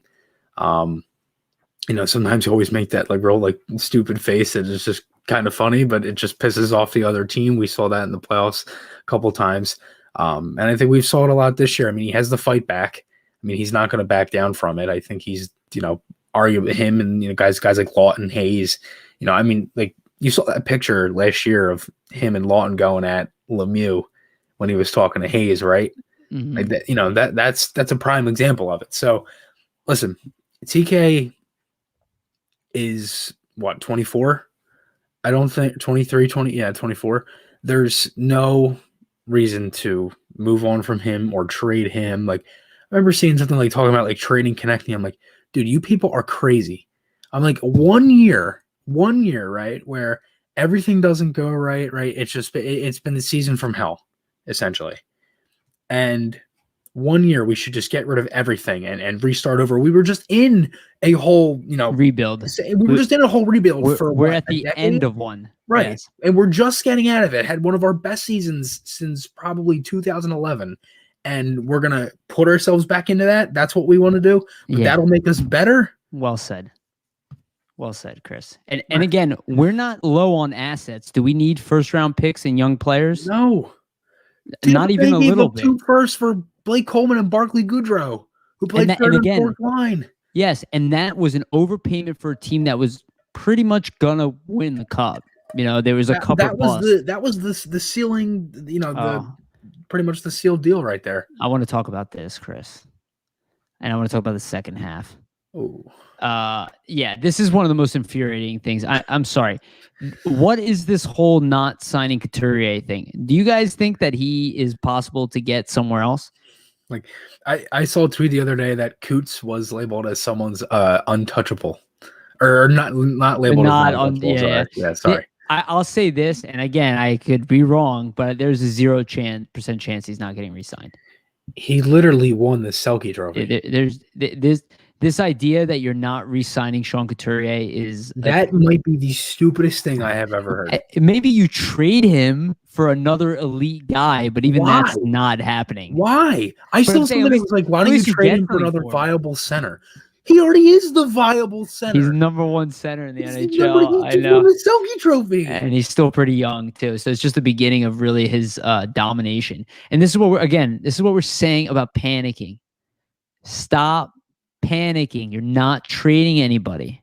sometimes you always make that real stupid face that is just kind of funny, but it just pisses off the other team. We saw that in the playoffs a couple times. And I think we've saw it a lot this year. I mean, he has the fight back. I mean, he's not going to back down from it. I think he's, arguably him and, guys like Lawton, Hayes, you saw that picture last year of him and Lawton going at Lemieux when he was talking to Hayes, right? Mm-hmm. That's a prime example of it. So listen, TK is what, 24? I don't think 23, 24. There's no reason to move on from him or trade him. I remember seeing something talking about trading, connecting. I'm like, dude, you people are crazy. I'm like, 1 year, right, where everything doesn't go right. It's been the season from hell, essentially. And 1 year, we should just get rid of everything and restart over. We were just in a whole, rebuild. We were just in a whole rebuild. We're at the end of one. Right. Yes. And we're just getting out of it. Had one of our best seasons since probably 2011. And we're going to put ourselves back into that. That's what we want to do. But that'll make us better. Well said. Well said, Chris. And again, we're not low on assets. Do we need first-round picks and young players? No. Not even a little bit. 2 firsts for Blake Coleman and Barclay Goodrow, who played third and fourth line. Yes, and that was an overpayment for a team that was pretty much going to win the cup. There was a couple that was the ceiling, pretty much the sealed deal right there. I want to talk about this, Chris. And I want to talk about the second half. Oh. This is one of the most infuriating things. I'm sorry. What is this whole not signing Couturier thing? Do you guys think that he is possible to get somewhere else? I saw a tweet the other day that Coots was labeled as someone's untouchable, or not labeled as untouchable. Yeah, sorry. I'll say this, and again, I could be wrong, but there's a 0% chance he's not getting re-signed. He literally won the Selke Trophy. There's this idea that you're not re-signing Sean Couturier is... That might be the stupidest thing I have ever heard. Maybe you trade him for another elite guy, but even that's not happening. Why? I still think it was why don't you trade him for another viable center? He already is the viable center. He's number one center in the NHL. I know. The Selke Trophy. And he's still pretty young, too. So it's just the beginning of really his domination. And this is what we're saying about panicking. Stop panicking. You're not trading anybody.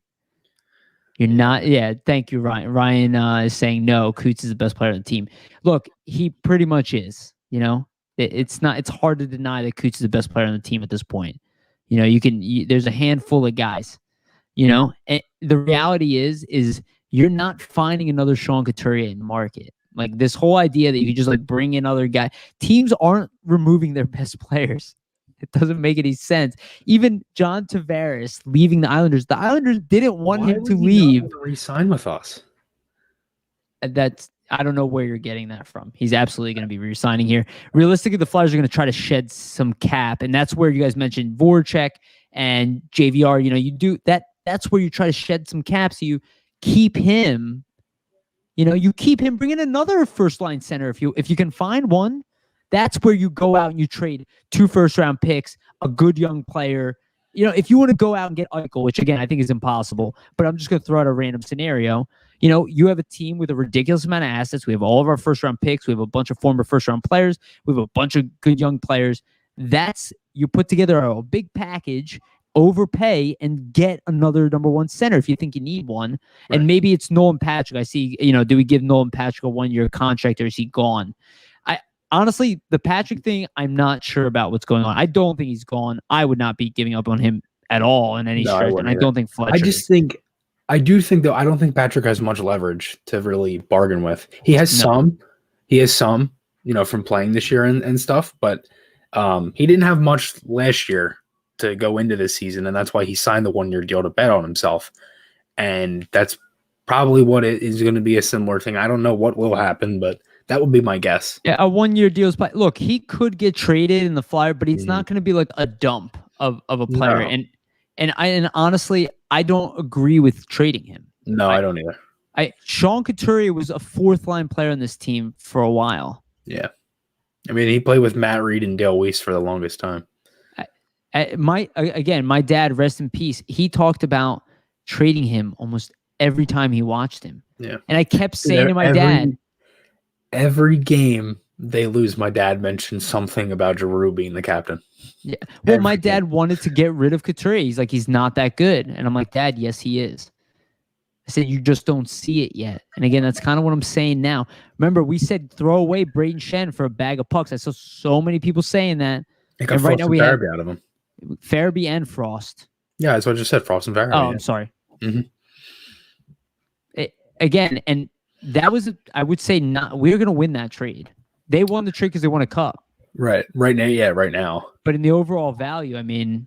You're not. Yeah, thank you, Ryan. Ryan is saying no. Coots is the best player on the team. Look, he pretty much is. It's not. It's hard to deny that Coots is the best player on the team at this point. There's a handful of guys. And the reality is you're not finding another Sean Couturier in the market. This whole idea that you can just bring in other guys. Teams aren't removing their best players. It doesn't make any sense. Even John Tavares leaving the Islanders didn't want him to leave. Not re-sign with us. I don't know where you're getting that from. He's absolutely going to be re-signing here. Realistically, the Flyers are going to try to shed some cap, and that's where you guys mentioned Voracek and JVR. You do that. That's where you try to shed some cap, so you keep him. You keep him. Bring in another first-line center if you can find one. That's where you go out and you trade 2 first-round picks, a good young player, if you want to go out and get Eichel, which again I think is impossible, but I'm just going to throw out a random scenario. You have a team with a ridiculous amount of assets. We have all of our first round picks. We have a bunch of former first round players. We have a bunch of good young players. You put together a big package, overpay, and get another number one center if you think you need one. Right. And maybe it's Nolan Patrick. I see, do we give Nolan Patrick a 1-year contract or is he gone? Honestly, the Patrick thing, I'm not sure about what's going on. I don't think he's gone. I would not be giving up on him at all in any stretch, and I don't think Fletcher. I do think though. I don't think Patrick has much leverage to really bargain with. He has some, from playing this year and stuff, but he didn't have much last year to go into this season, and that's why he signed the 1-year deal to bet on himself. And that's probably what it is going to be, a similar thing. I don't know what will happen, but that would be my guess. Yeah, a 1-year deal is. Look, he could get traded in the Flyer, but he's not going to be like a dump of a player. No. And honestly, I don't agree with trading him. No, I don't either. Sean Couturier was a 4th-line player on this team for a while. Yeah, I mean, he played with Matt Reed and Dale Weiss for the longest time. My dad, rest in peace, he talked about trading him almost every time he watched him. Yeah, and I kept saying to my dad. Every game they lose, my dad mentions something about Giroux being the captain. Yeah. Well, my dad wanted to get rid of Couturier. He's like, he's not that good. And I'm like, Dad, yes, he is. I said, you just don't see it yet. And again, that's kind of what I'm saying now. Remember, we said throw away Braden Shen for a bag of pucks. I saw so many people saying that. And right now we have Farabee out of him. Farabee and Frost. Yeah, that's what I just said. Frost and Farabee. Oh, I'm sorry. Mm-hmm. And that was, I would say, not. We're going to win that trade. They won the trade because they won a cup. Right now. Yeah, right now. But in the overall value, I mean,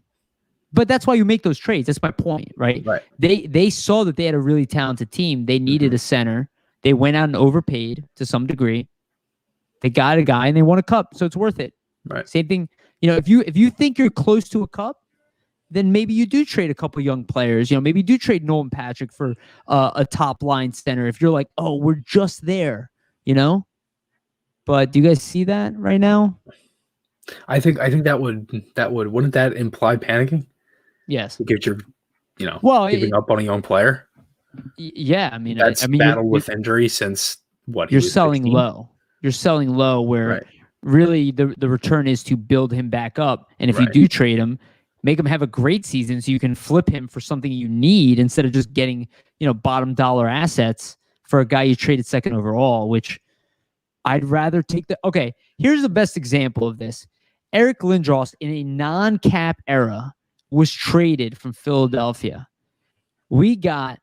but that's why you make those trades. That's my point, right? Right. They saw that they had a really talented team. They needed a center. They went out and overpaid to some degree. They got a guy and they won a cup, so it's worth it. Right. Same thing. If you think you're close to a cup, then maybe you do trade a couple young players. Maybe you do trade Nolan Patrick for a top line center. If you're like, oh, we're just there, But do you guys see that right now? I think that wouldn't that imply panicking? Yes. Because you're, giving up on a young player. Yeah, I mean, that's battled with injury since what? You're selling 16? Low. You're selling low, where really the return is to build him back up. And if you do trade him, make him have a great season so you can flip him for something you need instead of just getting, bottom dollar assets for a guy you traded second overall, which I'd rather take okay, here's the best example of this. Eric Lindros in a non-cap era was traded from Philadelphia. We got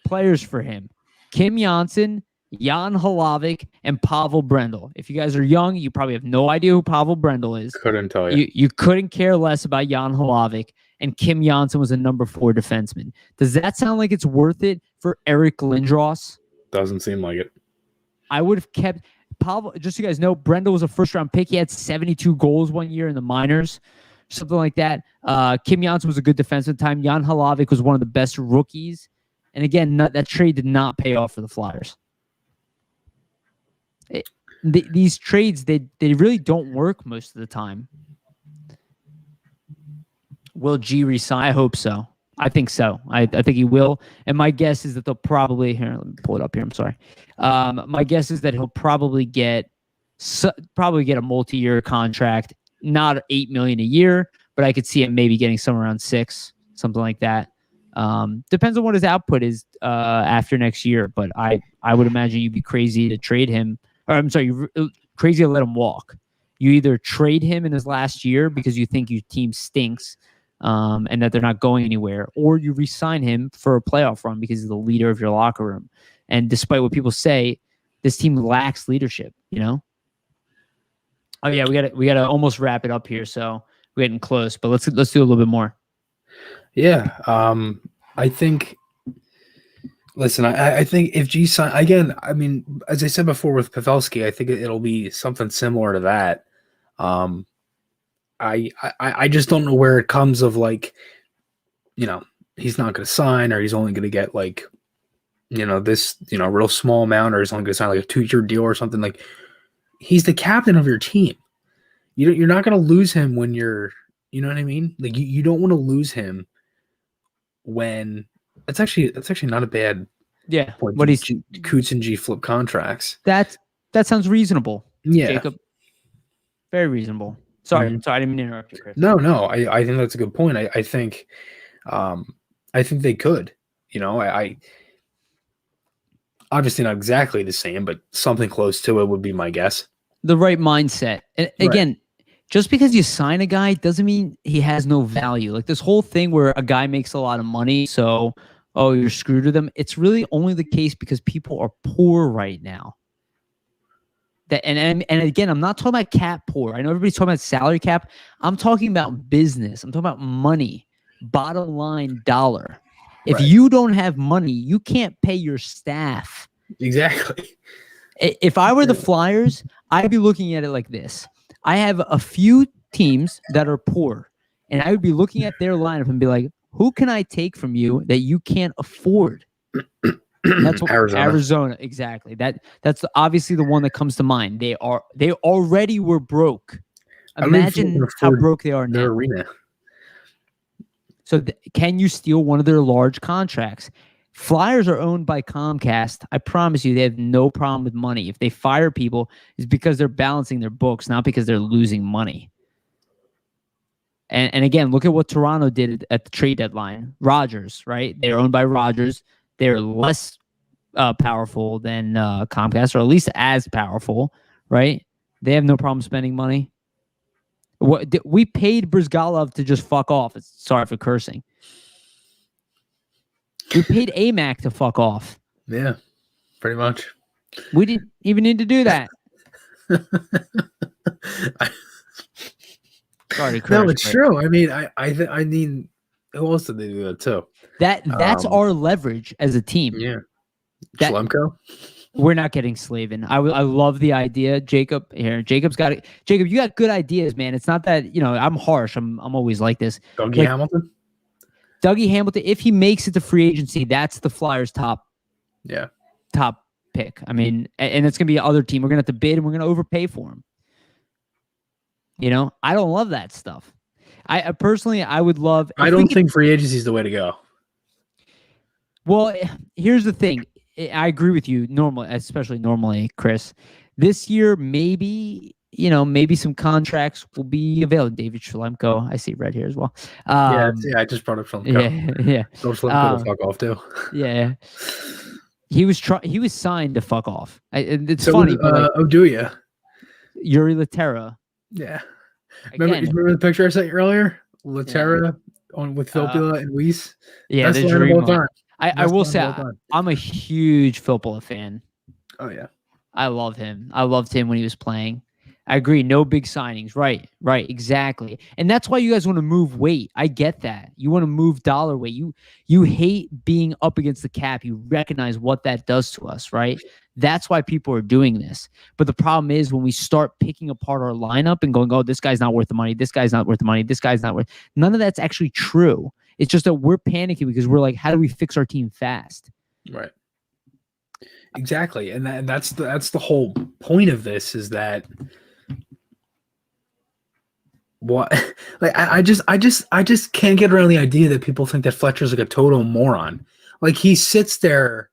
players for him. Kim Janssen, Jan Hlavik, and Pavel Brendel. If you guys are young, you probably have no idea who Pavel Brendel is. Couldn't tell you. You couldn't care less about Jan Hlavik, and Kim Janssen was a number 4 defenseman. Does that sound like it's worth it for Eric Lindros? Doesn't seem like it. I would have kept Pavel. Just so you guys know, Brendel was a first-round pick. He had 72 goals 1 year in the minors, something like that. Kim Janssen was a good defenseman at the time. Jan Hlavik was one of the best rookies. And again, that trade did not pay off for the Flyers. These trades, they really don't work most of the time. Will G resign? I hope so. I think so. I think he will. And my guess is that they'll probably let me pull it up here. I'm sorry. My guess is that he'll probably get a multi-year contract, not $8 million a year, but I could see him maybe getting somewhere around $6 million, something like that. Depends on what his output is after next year. But I would imagine you'd be crazy to trade him. Or I'm sorry, you're crazy to let him walk. You either trade him in his last year because you think your team stinks and that they're not going anywhere, or you re-sign him for a playoff run because he's the leader of your locker room. And despite what people say, this team lacks leadership, Oh yeah, we gotta almost wrap it up here, so we're getting close, but let's do a little bit more. Yeah, I think. Listen, I think if G sign again, I mean, as I said before with Pavelski, I think it'll be something similar to that. I just don't know where it comes of like, he's not going to sign, or he's only going to get like, this, real small amount, or he's only going to sign like a 2-year deal or something. Like, he's the captain of your team. You're not going to lose him when you're You know what I mean? Like you don't want to lose him when that's actually not a bad Yeah. point. What he's Coots and G flip contracts. that sounds reasonable. Yeah. Jacob. Very reasonable. Sorry, I didn't mean to interrupt you, Chris. No, I think that's a good point. I think they could. You know, I obviously not exactly the same, but something close to it would be my guess. The right mindset. And again, just because you sign a guy doesn't mean he has no value. Like this whole thing where a guy makes a lot of money, so you're screwed with him. It's really only the case because people are poor right now. That and again, I'm not talking about cap poor. I know everybody's talking about salary cap. I'm talking about business. I'm talking about money, bottom line dollar. If you don't have money, you can't pay your staff. Exactly. If I were the Flyers, I'd be looking at it like this. I have a few teams that are poor, and I would be looking at their lineup and be like, who can I take from you that you can't afford? That's what Arizona, exactly. That's obviously the one that comes to mind. They already were broke. Imagine how broke they are now. Their arena. So can you steal one of their large contracts? Flyers are owned by Comcast. I promise you, they have no problem with money. If they fire people, it's because they're balancing their books, not because they're losing money. And again, look at what Toronto did at the trade deadline. Rogers, right? They're owned by Rogers. They're less powerful than Comcast, or at least as powerful, right? They have no problem spending money. We paid Brizgalov to just fuck off. Sorry for cursing. We paid AMAC to fuck off. Yeah, pretty much. We didn't even need to do that. Sorry to curse. No, it's true. I mean, I mean, who else did they do that too? That's our leverage as a team. Yeah. Schlemko? We're not getting Slavin. I love the idea, Jacob. Here, Jacob's got it. Jacob, you got good ideas, man. It's not that I'm harsh. I'm always like this. Hamilton. Dougie Hamilton. If he makes it to free agency, that's the Flyers' top pick. I mean, and it's gonna be other team. We're gonna have to bid, and we're gonna overpay for him. I don't love that stuff. I personally, I would love. I don't think free agency is the way to go. Well, here's the thing. I agree with you normally, Chris. This year, maybe some contracts will be available. David Schlemko, I see red here as well. I just brought up Schlemko. Yeah. Don't Schlemko to fuck off too. Yeah. He was signed to fuck off. It's funny. Oduya. Yuri Laterra. Yeah. Remember the picture I sent you earlier? Laterra with Filppula and Weiss? Yeah, that's the line of all time. I will say I'm a huge Filppula fan. Oh yeah, I love him. I loved him when he was playing. I agree. No big signings. Right. Exactly. And that's why you guys want to move weight. I get that. You want to move dollar weight. You hate being up against the cap. You recognize what that does to us, right? That's why people are doing this. But the problem is when we start picking apart our lineup and going, oh, this guy's not worth the money. This guy's not worth the money. This guy's not worth. None of that's actually true. It's just that we're panicking because we're like, how do we fix our team fast? Right. Exactly. And that's the whole point of this is that what like I just can't get around the idea that people think that Fletcher's like a total moron. Like he sits there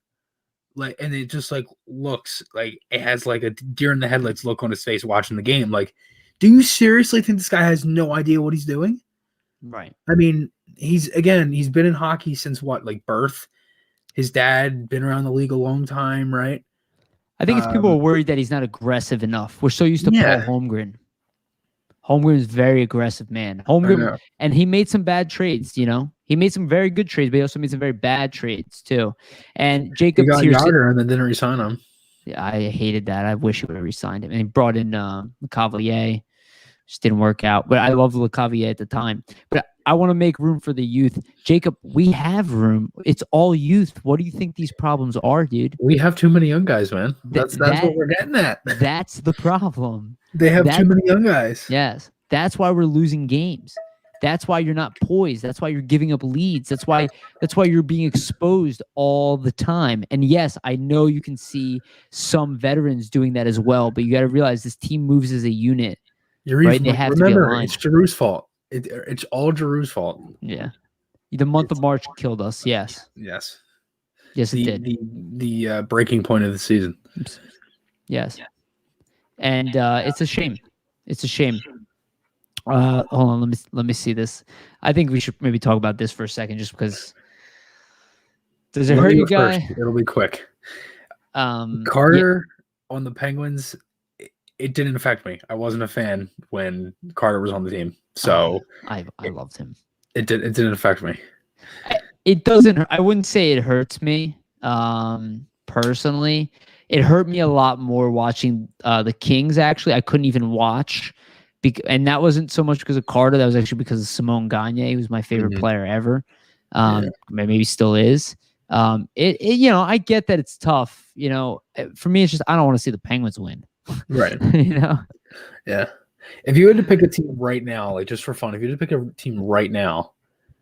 like and it just like looks like it has like a deer in the headlights look on his face watching the game. Like, do you seriously think this guy has no idea what he's doing? Right. I mean, he's been in hockey since what, like birth? His dad been around the league a long time, right? I think it's people are worried that he's not aggressive enough. We're so used to Paul Holmgren. Holmgren is a very aggressive man. Holmgren, and he made some bad trades, He made some very good trades, but he also made some very bad trades too. And Jacob got Yager and then didn't resign him. Yeah, I hated that. I wish he would have resigned him. And he brought in Lecavalier. Just didn't work out. But I loved Lecavalier at the time. But I want to make room for the youth. Jacob, we have room. It's all youth. What do you think these problems are, dude? We have too many young guys, man. That's what we're getting at. That's the problem. They have too many young guys. Yes. That's why we're losing games. That's why you're not poised. That's why you're giving up leads. That's why you're being exposed all the time. And yes, I know you can see some veterans doing that as well, but you got to realize this team moves as a unit. Yariv, right? They have remember, to be aligned. it's Giroux's fault. It's all Giroux's fault. Yeah. The month of March killed us. Yes. Yes. Yes, it did. The breaking point of the season. Oops. Yes. And it's a shame. It's a shame. Hold on, let me see this. I think we should maybe talk about this for a second, just because. Does it Let hurt me you, go first. guy? It'll be quick. Yeah. Carter on the Penguins, it didn't affect me. I wasn't a fan when Carter was on the team, so I loved him. It didn't affect me. It doesn't. I wouldn't say it hurts me. Personally, it hurt me a lot more watching the Kings. Actually, I couldn't even watch, and that wasn't so much because of Carter. That was actually because of Simone Gagne. He was my favorite player ever. Maybe still is. I get that it's tough. For me, it's just I don't want to see the Penguins win. Right. Yeah. If you had to pick a team right now, like just for fun, if you had to pick a team right now,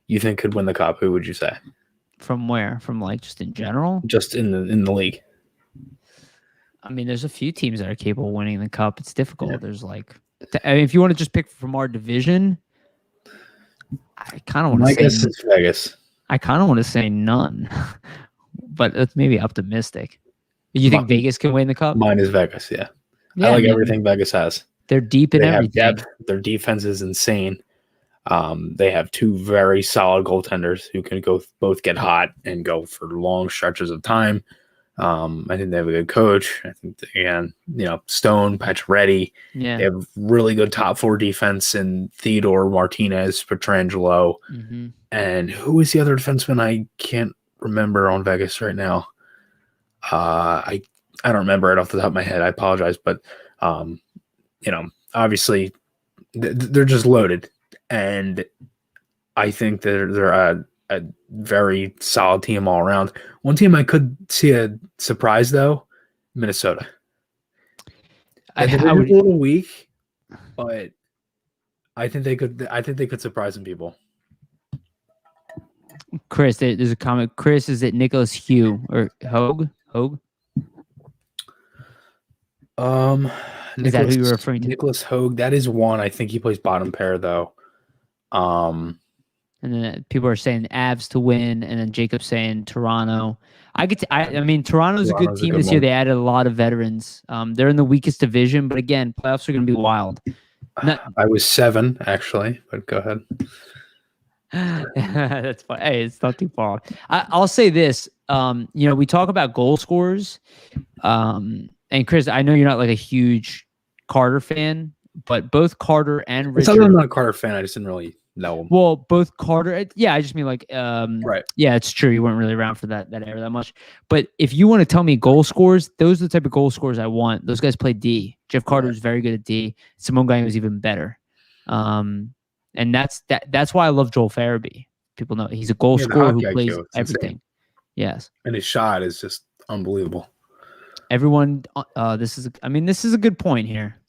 you think could win the cup, who would you say? From where? From like just in general? Just in the league. I mean, there's a few teams that are capable of winning the cup. It's difficult. Yeah. There's if you want to just pick from our division, I kind of want to say. My guess is Vegas. I kind of want to say none, but that's maybe optimistic. You think Vegas can win the cup? Mine is Vegas. Yeah. I like everything Vegas has. They're deep in everything. Have depth. Their defense is insane. They have two very solid goaltenders who can both get hot and go for long stretches of time. I think they have a good coach. I think Stone, Pacioretty. Yeah. They have really good top four defense in Theodore, Martinez, Pietrangelo. And who is the other defenseman? I can't remember on Vegas right now. I don't remember it off the top of my head. I apologize, but obviously they're just loaded, and I think they're a very solid team all around. One team I could see a surprise though, Minnesota. I would a little weak, but I think they could surprise some people. Chris, there's a comment. Chris, is it Nicholas Hugh or Hogue? Is that who you're referring to? Nicholas Hogue. That is one. I think he plays bottom pair though. And then people are saying Avs to win, and then Jacob's saying Toronto. I mean, Toronto's a good team this year. They added a lot of veterans. They're in the weakest division, but again, playoffs are going to be wild. I was 7 actually, but go ahead. That's fine. Hey, it's not too far. I'll say this. We talk about goal scorers. And Chris, I know you're not like a huge Carter fan, but both Carter and Richard. I'm not a Carter fan. I just didn't really know him. Well, both Carter. Yeah, I just mean like. Right. Yeah, it's true. You weren't really around for that era that much. But if you want to tell me goal scores, those are the type of goal scores I want. Those guys play D. Jeff Carter was very good at D. Simone Gagne was even better. And that's why I love Joel Farabee. People know he's a goal scorer who plays everything. Yes. And his shot is just unbelievable. Everyone, this is a good point here.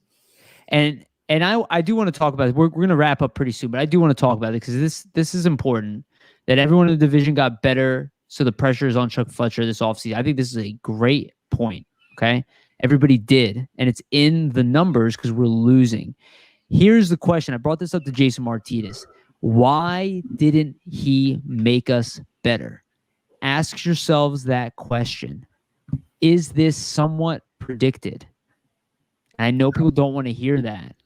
And I do want to talk about it. We're going to wrap up pretty soon, but I do want to talk about it because this is important that everyone in the division got better. So the pressure is on Chuck Fletcher this offseason. I think this is a great point. Okay. Everybody did. And it's in the numbers because we're losing. Here's the question. I brought this up to Jason Martinez. Why didn't he make us better? Ask yourselves that question. Is this somewhat predicted? And I know people don't want to hear that.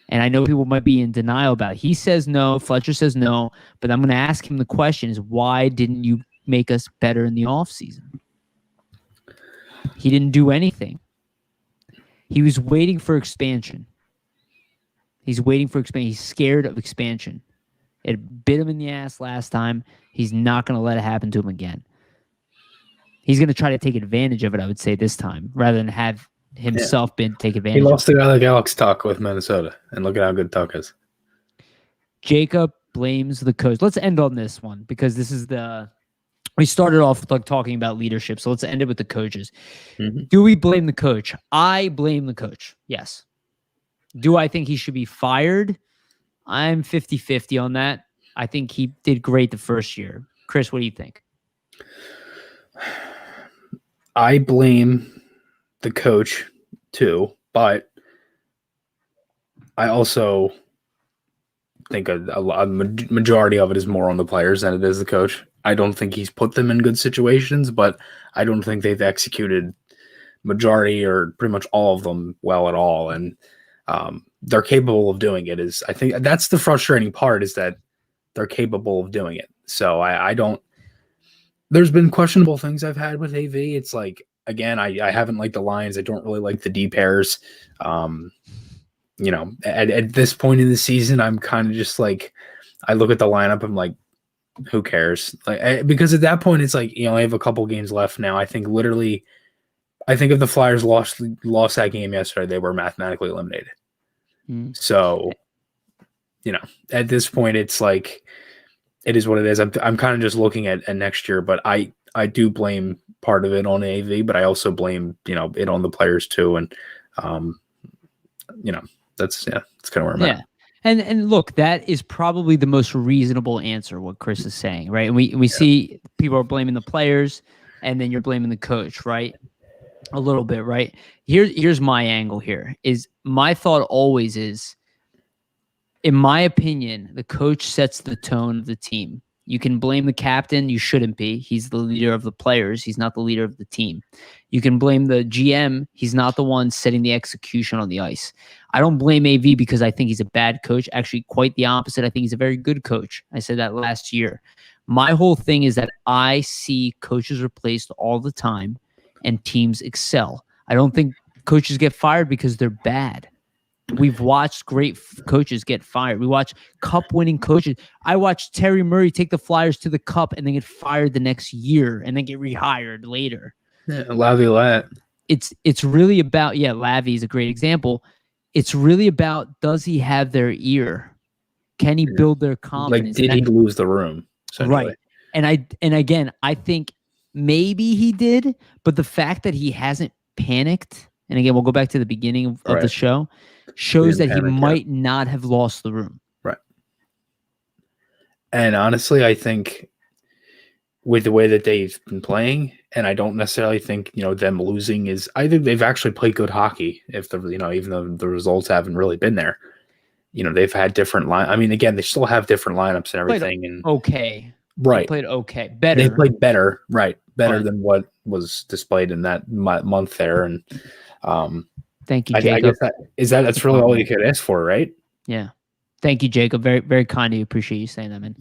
And I know people might be in denial about it. He says no. Fletcher says no. But I'm going to ask him the question is, why didn't you make us better in the offseason? He didn't do anything. He was waiting for expansion. He's waiting for expansion. He's scared of expansion. It bit him in the ass last time. He's not going to let it happen to him again. He's going to try to take advantage of it, I would say, this time, rather than have himself take advantage. He lost a guy like Alex Tuck with Minnesota, and look at how good Tuck is. Jacob blames the coach. Let's end on this one, because this is we started off with like talking about leadership, so let's end it with the coaches. Mm-hmm. Do we blame the coach? I blame the coach, yes. Do I think he should be fired? I'm 50-50 on that. I think he did great the first year. Chris, what do you think? I blame the coach too, but I also think a majority of it is more on the players than it is the coach. I don't think he's put them in good situations, but I don't think they've executed majority or pretty much all of them well at all. And they're capable of doing it. I think that's the frustrating part, is that they're capable of doing it. So I don't. There's been questionable things I've had with AV. It's like, again, I haven't liked the Lions. I don't really like the D pairs. At this point in the season, I'm kind of just like, I look at the lineup, I'm like, who cares? Because at that point, it's like, I have a couple games left now. I think if the Flyers lost that game yesterday, they were mathematically eliminated. So, at this point, it's like, it is what it is. I'm kind of just looking at next year, but I do blame part of it on AV, but I also blame, it on the players too. And, that's kind of where I'm at. And look, that is probably the most reasonable answer, what Chris is saying, right? And we see people are blaming the players, and then you're blaming the coach, right? A little bit, right? Here's my angle here. Is my thought always is, in my opinion, the coach sets the tone of the team. You can blame the captain. You shouldn't be. He's the leader of the players. He's not the leader of the team. You can blame the GM. He's not the one setting the execution on the ice. I don't blame AV because I think he's a bad coach. Actually, quite the opposite. I think he's a very good coach. I said that last year. My whole thing is that I see coaches replaced all the time and teams excel. I don't think coaches get fired because they're bad. We've watched great coaches get fired. We watch cup-winning coaches. I watched Terry Murray take the Flyers to the cup and then get fired the next year and then get rehired later. Yeah, Laviolette. It's really about, Lavi is a great example. It's really about, does he have their ear? Can he build their confidence? Like, did he lose the room? Right. And again, I think maybe he did, but the fact that he hasn't panicked, and again, we'll go back to the beginning of the show, shows that he might not have lost the room. Right. And honestly, I think with the way that they've been playing, and I don't necessarily think, them losing is, I think they've actually played good hockey, even though the results haven't really been there. They've had different again, they still have different lineups and everything. Okay. Right. They played okay. Better. They played better. Right. Better than what was displayed in that month there. And thank you, Jacob. I guess that's really all you could ask for, right? Yeah. Thank you, Jacob. Very, very kind of you. Appreciate you saying that, man.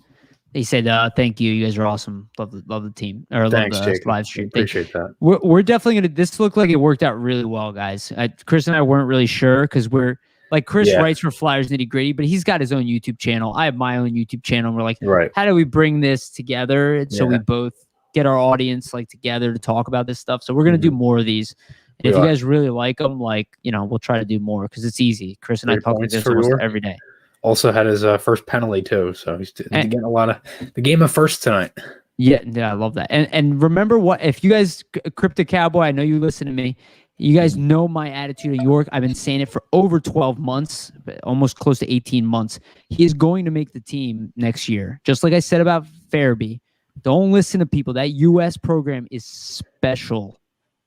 He said, thank you. You guys are awesome. Love the team. Thanks, love the Jacob. live stream. Appreciate that. We're definitely going to, this looked like it worked out really well, guys. Chris and I weren't really sure because we're, like, Chris writes for Flyers Nitty Gritty, but he's got his own YouTube channel. I have my own YouTube channel. And we're like, how do we bring this together? And so we both get our audience together to talk about this stuff. So we're going to do more of these. And if you guys really like them, we'll try to do more because it's easy. Chris and I talk about this almost every day. Also had his first penalty too, so he's getting a lot of the game of first tonight. Yeah, I love that. And remember what, if you guys, Crypto Cowboy, I know you listen to me. You guys know my attitude at York. I've been saying it for over 12 months, almost close to 18 months. He is going to make the team next year. Just like I said about Farabee. Don't listen to people. That U.S. program is special.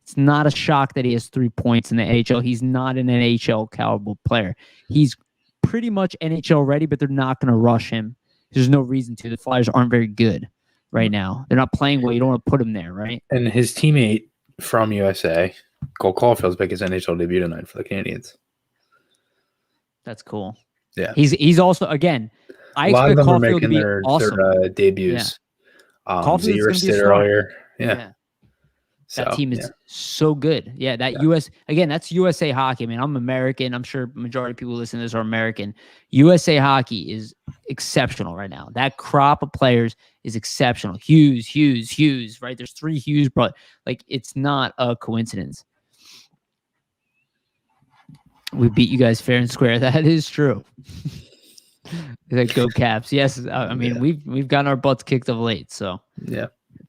It's not a shock that he has 3 points in the NHL. He's not an NHL caliber player. He's pretty much NHL ready, but they're not going to rush him. There's no reason to. The Flyers aren't very good right now. They're not playing well. You don't want to put him there, right? And his teammate from USA, Cole Caulfield's making his NHL debut tonight for the Canadiens. That's cool. Yeah. He's also, again, I expect Caulfield to be awesome. Their debuts. Yeah. Caulfield's said earlier. Yeah. That team is so good. Yeah, US, again, that's USA hockey. I mean, I'm American. I'm sure majority of people who listen to this are American. USA hockey is exceptional right now. That crop of players is exceptional. Hughes, right? There's 3 Hughes, but it's not a coincidence. We beat you guys fair and square. That is true. Go Caps. Yes. I mean, we've gotten our butts kicked of late. So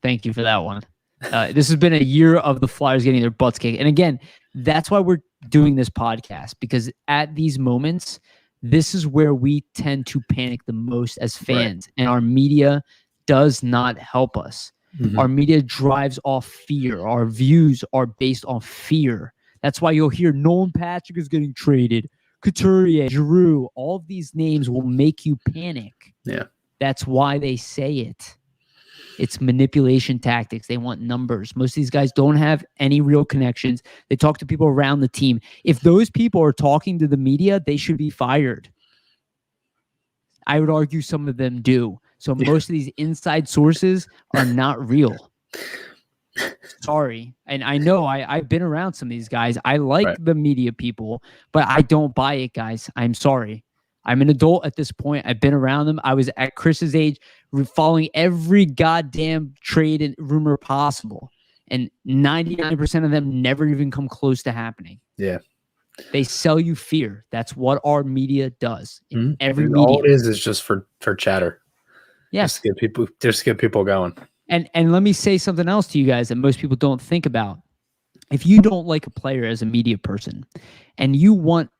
thank you for that one. This has been a year of the Flyers getting their butts kicked. And again, that's why we're doing this podcast, because at these moments, this is where we tend to panic the most as fans. Right. And our media does not help us. Mm-hmm. Our media drives off fear. Our views are based on fear. That's why you'll hear Nolan Patrick is getting traded Couturier, Giroux, all of these names will make you panic. Yeah. That's why they say it. It's manipulation tactics. They want numbers. Most of these guys don't have any real connections. They talk to people around the team. If those people are talking to the media, they should be fired. I would argue some of them do. So most of these inside sources are not real. Sorry. And I know I've been around some of these guys. I like the media people, but I don't buy it, guys. I'm sorry. I'm an adult at this point. I've been around them. I was at Chris's age, following every goddamn trade and rumor possible. And 99% of them never even come close to happening. Yeah. They sell you fear. That's what our media does. Every media. All it is just for chatter. Yes. Just get people going. And let me say something else to you guys that most people don't think about. If you don't like a player as a media person and you want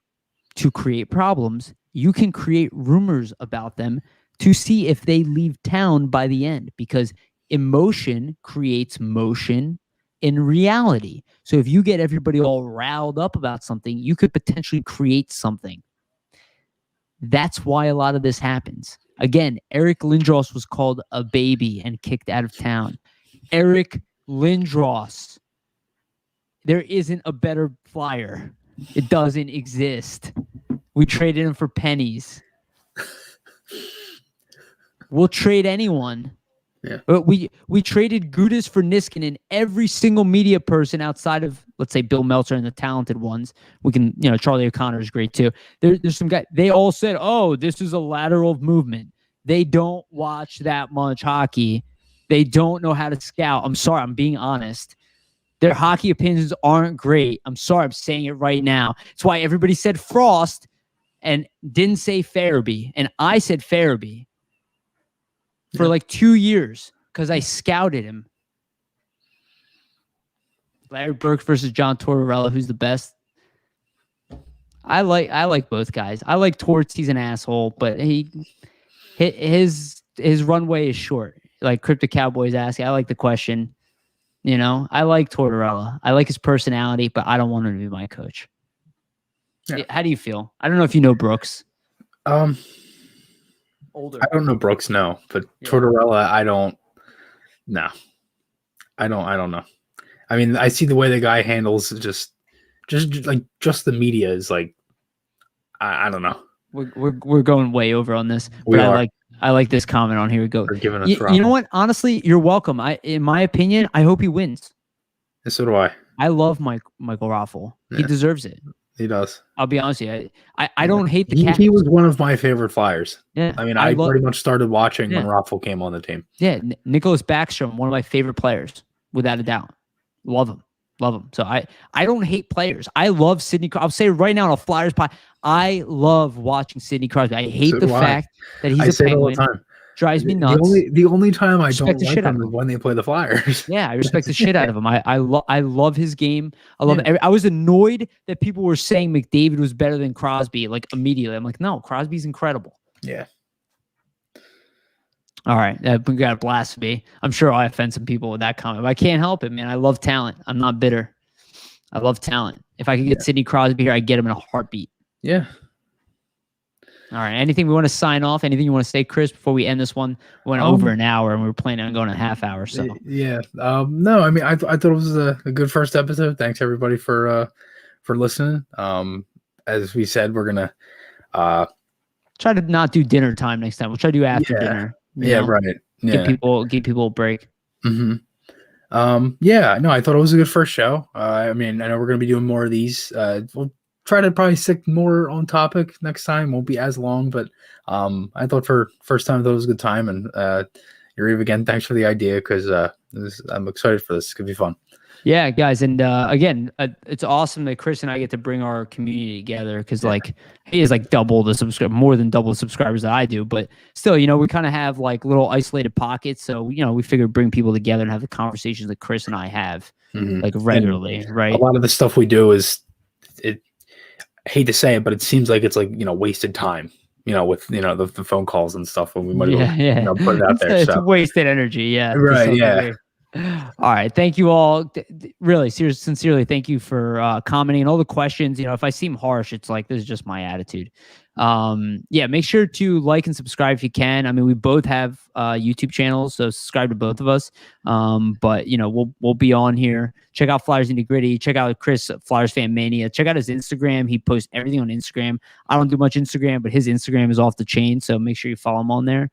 to create problems, you can create rumors about them to see if they leave town by the end, because emotion creates motion in reality. So if you get everybody all riled up about something, you could potentially create something. That's why a lot of this happens. Again, Eric Lindros was called a baby and kicked out of town. Eric Lindros. There isn't a better flyer. It doesn't exist. We traded him for pennies. We'll trade anyone. Yeah. But we traded Gudas for Niskanen. Every single media person outside of, let's say, Bill Meltzer and the talented ones. We can, Charlie O'Connor is great too. There's some guy. They all said, "Oh, this is a lateral movement." They don't watch that much hockey. They don't know how to scout. I'm sorry. I'm being honest. Their hockey opinions aren't great. I'm sorry. I'm saying it right now. It's why everybody said Frost and didn't say Farabee. And I said Farabee for like 2 years because I scouted him. Larry Burke versus John Tortorella, who's the best? I like both guys. I like Torts. He's an asshole, but his runway is short. Like Crypto Cowboys asking, I like the question. I like Tortorella. I like his personality, but I don't want him to be my coach. Yeah. How do you feel? I don't know if you know Brooks. Older. I don't know Brooks, no, but Tortorella, I don't. No, I don't know. I mean, I see the way the guy handles just the media is like, I don't know. We're going way over on this, but I like this comment on here. We go. Giving us you know what? Honestly, you're welcome. In my opinion, I hope he wins. And so do I. I love Michael Raffle. Yeah. He deserves it. He does. I'll be honest with you. I don't hate the cat. He was one of my favorite Flyers. Yeah. I mean, I pretty much started watching when Raffle came on the team. Yeah. Nicholas Backstrom, one of my favorite players, without a doubt. Love him. So I don't hate players. I love Sidney Crosby. I'll say right now on a Flyers pod, I love watching Sidney Crosby. I hate the fact that he's a Penguin. All the time. Drives me nuts. The only time I don't like him is when they play the Flyers. Yeah, I respect the shit out of him. I love his game. I love I was annoyed that people were saying McDavid was better than Crosby, like immediately. I'm like, no, Crosby's incredible. Yeah. All right, we got blasphemy. I'm sure I offend some people with that comment, but I can't help it, man. I love talent. I'm not bitter. I love talent. If I could get Sidney Crosby here, I'd get him in a heartbeat. Yeah. All right. Anything we want to sign off? Anything you want to say, Chris, before we end this one? We went over an hour, and we were planning on going a half hour. So yeah. No, I mean, I thought it was a good first episode. Thanks everybody for listening. As we said, we're gonna try to not do dinner time next time. We'll try to do after dinner. Yeah, right. Yeah. Give people a break. Mm-hmm. Yeah, no, I thought it was a good first show. I mean, I know we're gonna be doing more of these. We'll try to probably stick more on topic next time. Won't be as long, but I thought for first time that was a good time. And Yariv, again, thanks for the idea because I'm excited for this. It's gonna be fun. Yeah, guys, and again, it's awesome that Chris and I get to bring our community together because, like, he is like more than double the subscribers that I do. But still, we kind of have like little isolated pockets. So, we figured bring people together and have the conversations that Chris and I have like regularly, and right? A lot of the stuff we do is, I hate to say it, but it seems like it's like wasted time. With the phone calls and stuff when we might put it out there. It's wasted energy. Yeah, right. Yeah. All right. Thank you all. Really, sincerely, thank you for commenting and all the questions. You know, if I seem harsh, it's like this is just my attitude. Yeah, make sure to like and subscribe if you can. I mean, we both have YouTube channels, so subscribe to both of us. But you know, we'll be on here. Check out Flyers Nitty Gritty. Check out Chris Flyers Fan Mania. Check out his Instagram. He posts everything on Instagram. I don't do much Instagram, but his Instagram is off the chain, so make sure you follow him on there.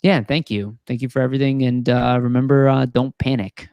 Yeah, thank you. Thank you for everything. And remember, don't panic.